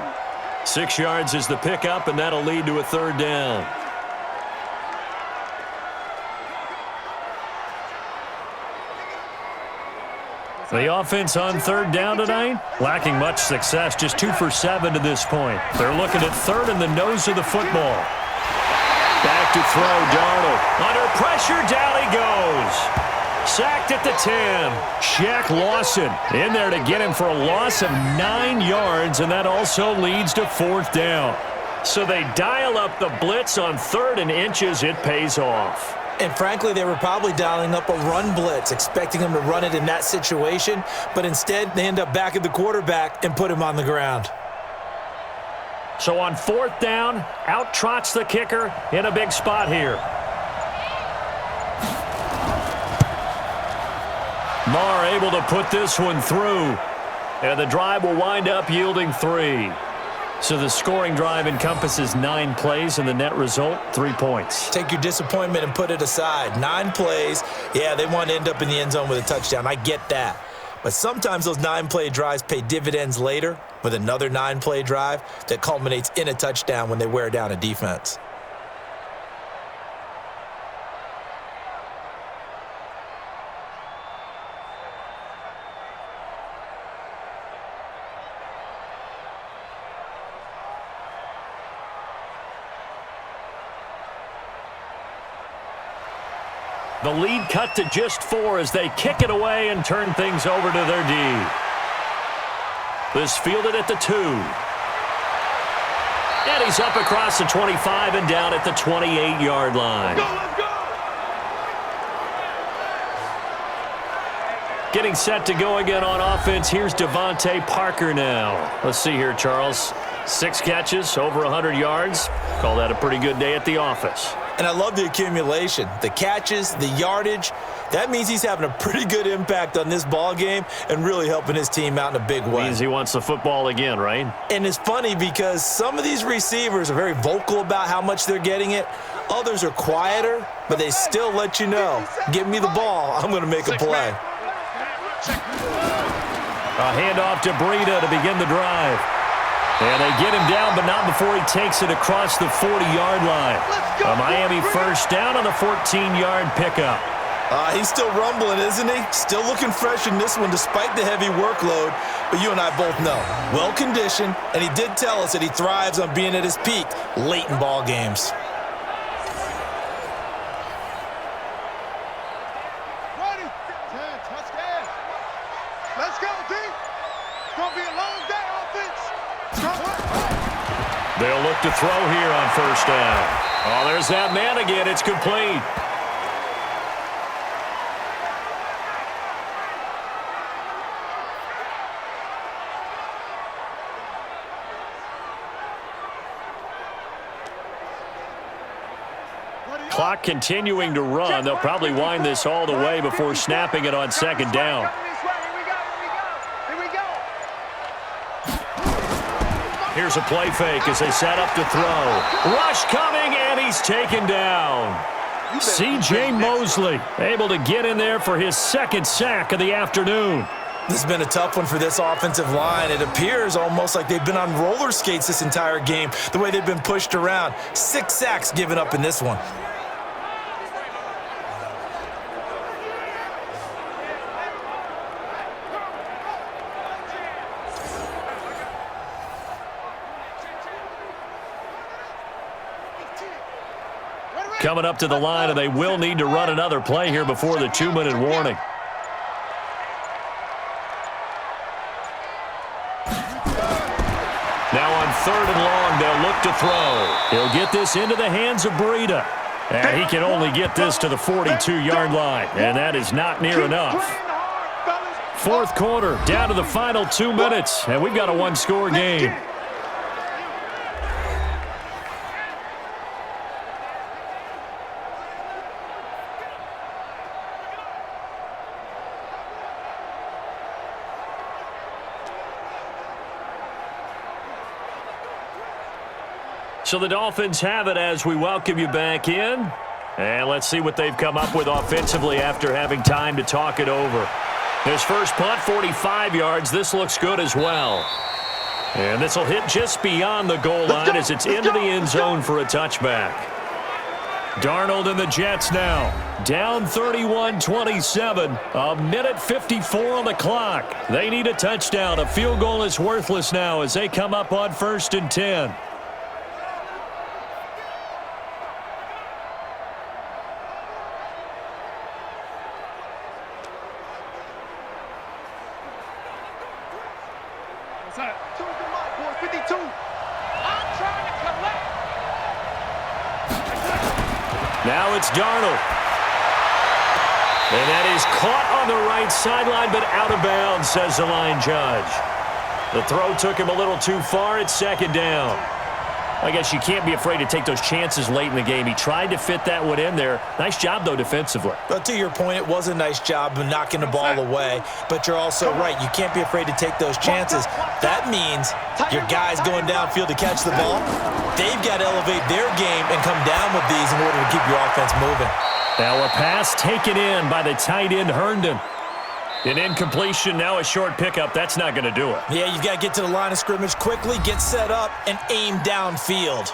6 yards is the pickup, and that'll lead to a third down. The offense on third down tonight, lacking much success, just 2 for 7 to this point. They're looking at third in the nose of the football. Back to throw, Darnold. Under pressure, down he goes. Sacked at the 10. Shaq Lawson in there to get him for a loss of 9 yards, and that also leads to fourth down. So they dial up the blitz on 3rd and inches. It pays off. And frankly, they were probably dialing up a run blitz, expecting him to run it in that situation, but instead they end up back at the quarterback and put him on the ground. So on 4th down, out trots the kicker in a big spot here. Marr able to put this one through, and the drive will wind up yielding 3. So the scoring drive encompasses 9 plays, and the net result, 3 points. Take your disappointment and put it aside. 9 plays, yeah, they want to end up in the end zone with a touchdown. I get that. But sometimes those 9-play drives pay dividends later with another 9-play drive that culminates in a touchdown when they wear down a defense. The lead cut to just 4 as they kick it away and turn things over to their D. This fielded at the 2. And he's up across the 25 and down at the 28-yard line. Let's go! Getting set to go again on offense. Here's Devontae Parker now. Let's see here, Charles. 6 catches, over 100 yards. Call that a pretty good day at the office. And I love the accumulation, the catches, the yardage. That means he's having a pretty good impact on this ball game and really helping his team out in a big way. Means he wants the football again, right? And it's funny because some of these receivers are very vocal about how much they're getting it. Others are quieter, but they still let you know, give me the ball, I'm going to make a play. A handoff to Breida to begin the drive. And they get him down, but not before he takes it across the 40-yard line. A Miami first down on the 14-yard pickup. He's still rumbling, isn't he? Still looking fresh in this one despite the heavy workload. But you and I both know, well-conditioned, and he did tell us that he thrives on being at his peak late in ball games. Ready? 10, touchdown. Let's go, D. It's going to be a long day, offense. They'll look to throw here on first down. Oh, there's that man again. It's complete. Clock continuing to run. They'll probably wind this all the way before snapping it on second down. Here's a play fake as they set up to throw. Rush coming, and he's taken down. C.J. Mosley able to get in there for his second sack of the afternoon. This has been a tough one for this offensive line. It appears almost like they've been on roller skates this entire game, the way they've been pushed around. 6 sacks given up in this one. Coming up to the line, and they will need to run another play here before the 2-minute warning. Now on 3rd and long, they'll look to throw. He'll get this into the hands of Breida. And he can only get this to the 42-yard line, and that is not near enough. 4th quarter, down to the final 2 minutes, and we've got a 1-score game. So the Dolphins have it as we welcome you back in. And let's see what they've come up with offensively after having time to talk it over. His first punt, 45 yards. This looks good as well. And this will hit just beyond the goal line as it's into the end zone for a touchback. Darnold and the Jets now. Down 31-27. A minute 54 on the clock. They need a touchdown. A field goal is worthless now as they come up on 1st and 10. Now it's Darnold. And that is caught on the right sideline, but out of bounds, says the line judge. The throw took him a little too far. It's 2nd down. I guess you can't be afraid to take those chances late in the game. He tried to fit that one in there. Nice job, though, defensively. But to your point, it was a nice job of knocking the ball away. But you're also right. You can't be afraid to take those chances. That means your guys going downfield to catch the ball, they've got to elevate their game and come down with these in order to keep your offense moving. Now a pass taken in by the tight end, Herndon. An incompletion, now a short pickup. That's not going to do it. Yeah, you've got to get to the line of scrimmage quickly, get set up, and aim downfield.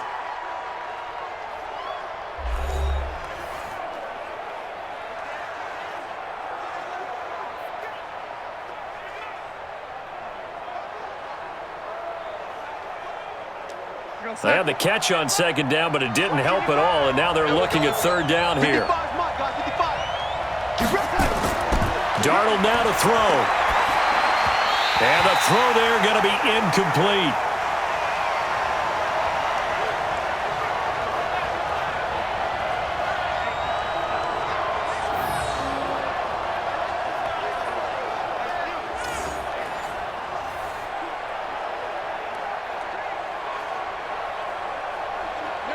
They had the catch on 2nd down, but it didn't help at all, and now they're looking at 3rd down here. Darnold now to throw. And the throw there going to be incomplete.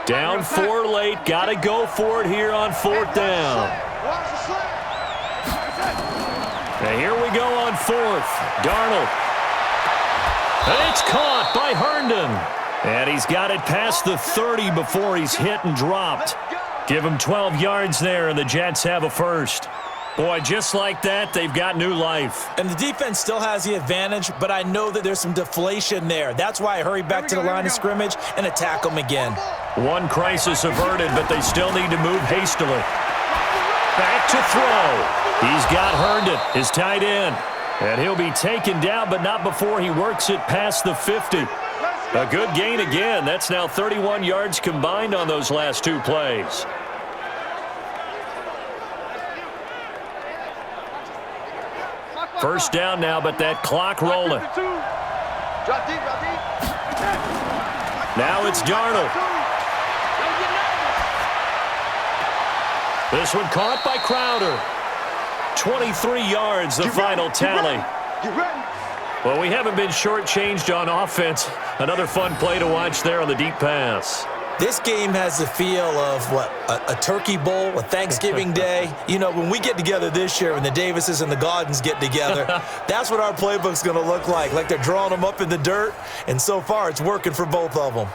Down 4 late. Got to go for it here on 4th down. And here we go on 4th. Darnold. And it's caught by Herndon. And he's got it past the 30 before he's hit and dropped. Give him 12 yards there, and the Jets have a first. Boy, just like that, they've got new life. And the defense still has the advantage, but I know that there's some deflation there. That's why I hurry back to the line of scrimmage and attack them again. One crisis averted, but they still need to move hastily. Back to throw. He's got Herndon, his tight end. And he'll be taken down, but not before he works it past the 50. A good gain again. That's now 31 yards combined on those last 2 plays. First down now, but that clock rolling. Now it's Darnold. This one caught by Crowder. 23 yards, the final tally. Well, we haven't been shortchanged on offense. Another fun play to watch there on the deep pass. This game has the feel of, a turkey bowl, a Thanksgiving day. You know, when we get together this year and the Davises and the Gaudens get together, that's what our playbook's going to look like they're drawing them up in the dirt, and so far it's working for both of them.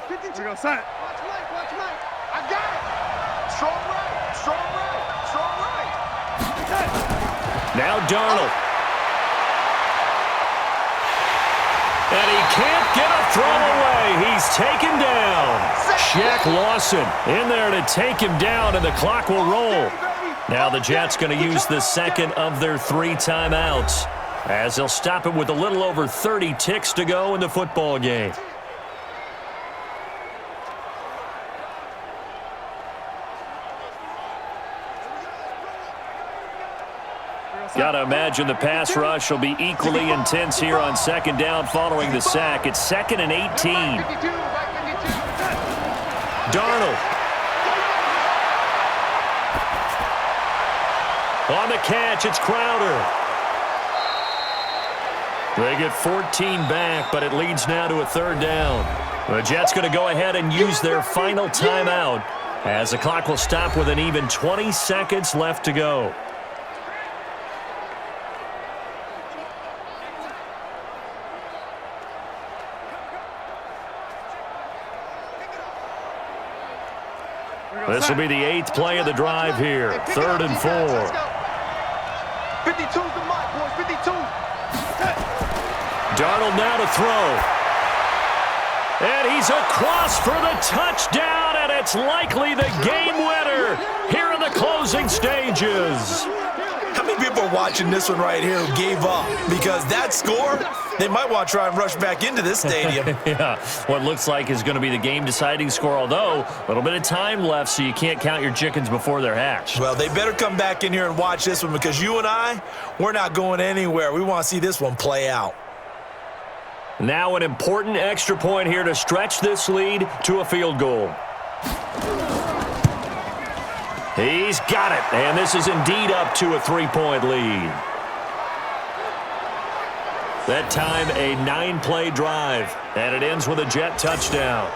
We're going to set it. Watch Mike. I got it. Strong right. Now Darnold. And he can't get a throw away. He's taken down. Shaq Lawson in there to take him down, and the clock will roll. Now the Jets going to use the second of their 3 timeouts, as they'll stop it with a little over 30 ticks to go in the football game. Got to imagine the pass rush will be equally intense here on second down following the sack. It's 2nd and 18. Darnold. On the catch, it's Crowder. They get 14 back, but it leads now to a 3rd down. The Jets going to go ahead and use their final timeout, as the clock will stop with an even 20 seconds left to go. This will be the 8th play of the drive here. 3rd and 4. 52's the mark, boys. 52. Darnold now to throw. And he's across for the touchdown, and it's likely the game winner here in the closing stages. How many people are watching this one right here who gave up? Because that score, they might want to try and rush back into this stadium. Yeah, what looks like is going to be the game-deciding score, although a little bit of time left, so you can't count your chickens before they're hatched. Well, they better come back in here and watch this one, because you and I, we're not going anywhere. We want to see this one play out. Now an important extra point here to stretch this lead to a field goal. He's got it, and this is indeed up to a 3-point lead. That time, a 9-play drive, and it ends with a Jet touchdown.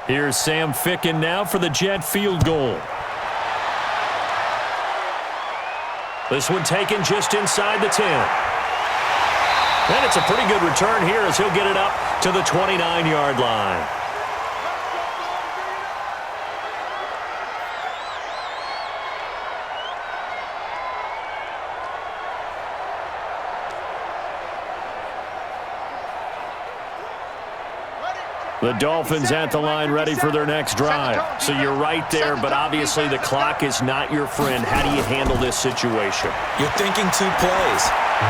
Here's Sam Ficken now for the Jet field goal. This one taken just inside the 10. And it's a pretty good return here as he'll get it up to the 29-yard line. The Dolphins at the line ready for their next drive. So you're right there, but obviously the clock is not your friend. How do you handle this situation? You're thinking 2 plays.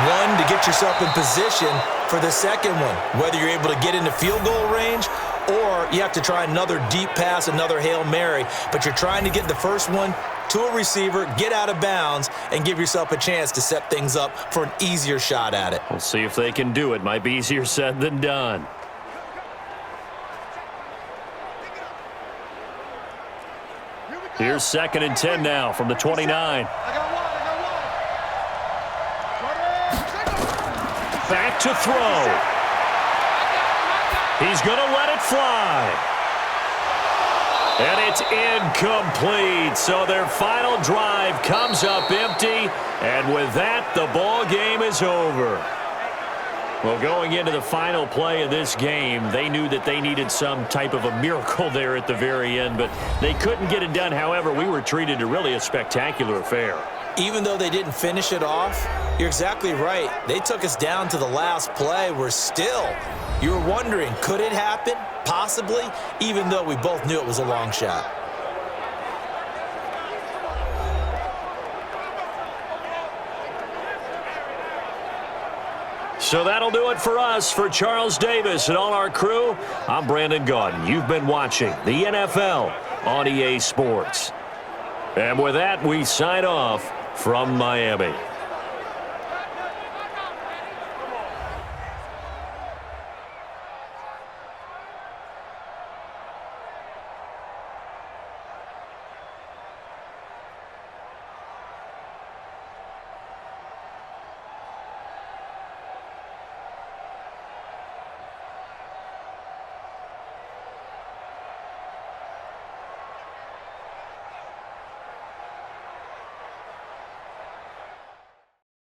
One, to get yourself in position for the second one, whether you're able to get into field goal range or you have to try another deep pass, another Hail Mary. But you're trying to get the first one to a receiver, get out of bounds, and give yourself a chance to set things up for an easier shot at it. We'll see if they can do it. Might be easier said than done. Here's 2nd and 10 now from the 29. Back to throw. He's going to let it fly. And it's incomplete. So their final drive comes up empty. And with that, the ball game is over. Well, going into the final play of this game, they knew that they needed some type of a miracle there at the very end, but they couldn't get it done. However, we were treated to really a spectacular affair. Even though they didn't finish it off, you're exactly right. They took us down to the last play. We're still, you were wondering, could it happen? Possibly, even though we both knew it was a long shot. So that'll do it for us. For Charles Davis and all our crew, I'm Brandon Gaudin. You've been watching the NFL on EA Sports. And with that, we sign off from Miami.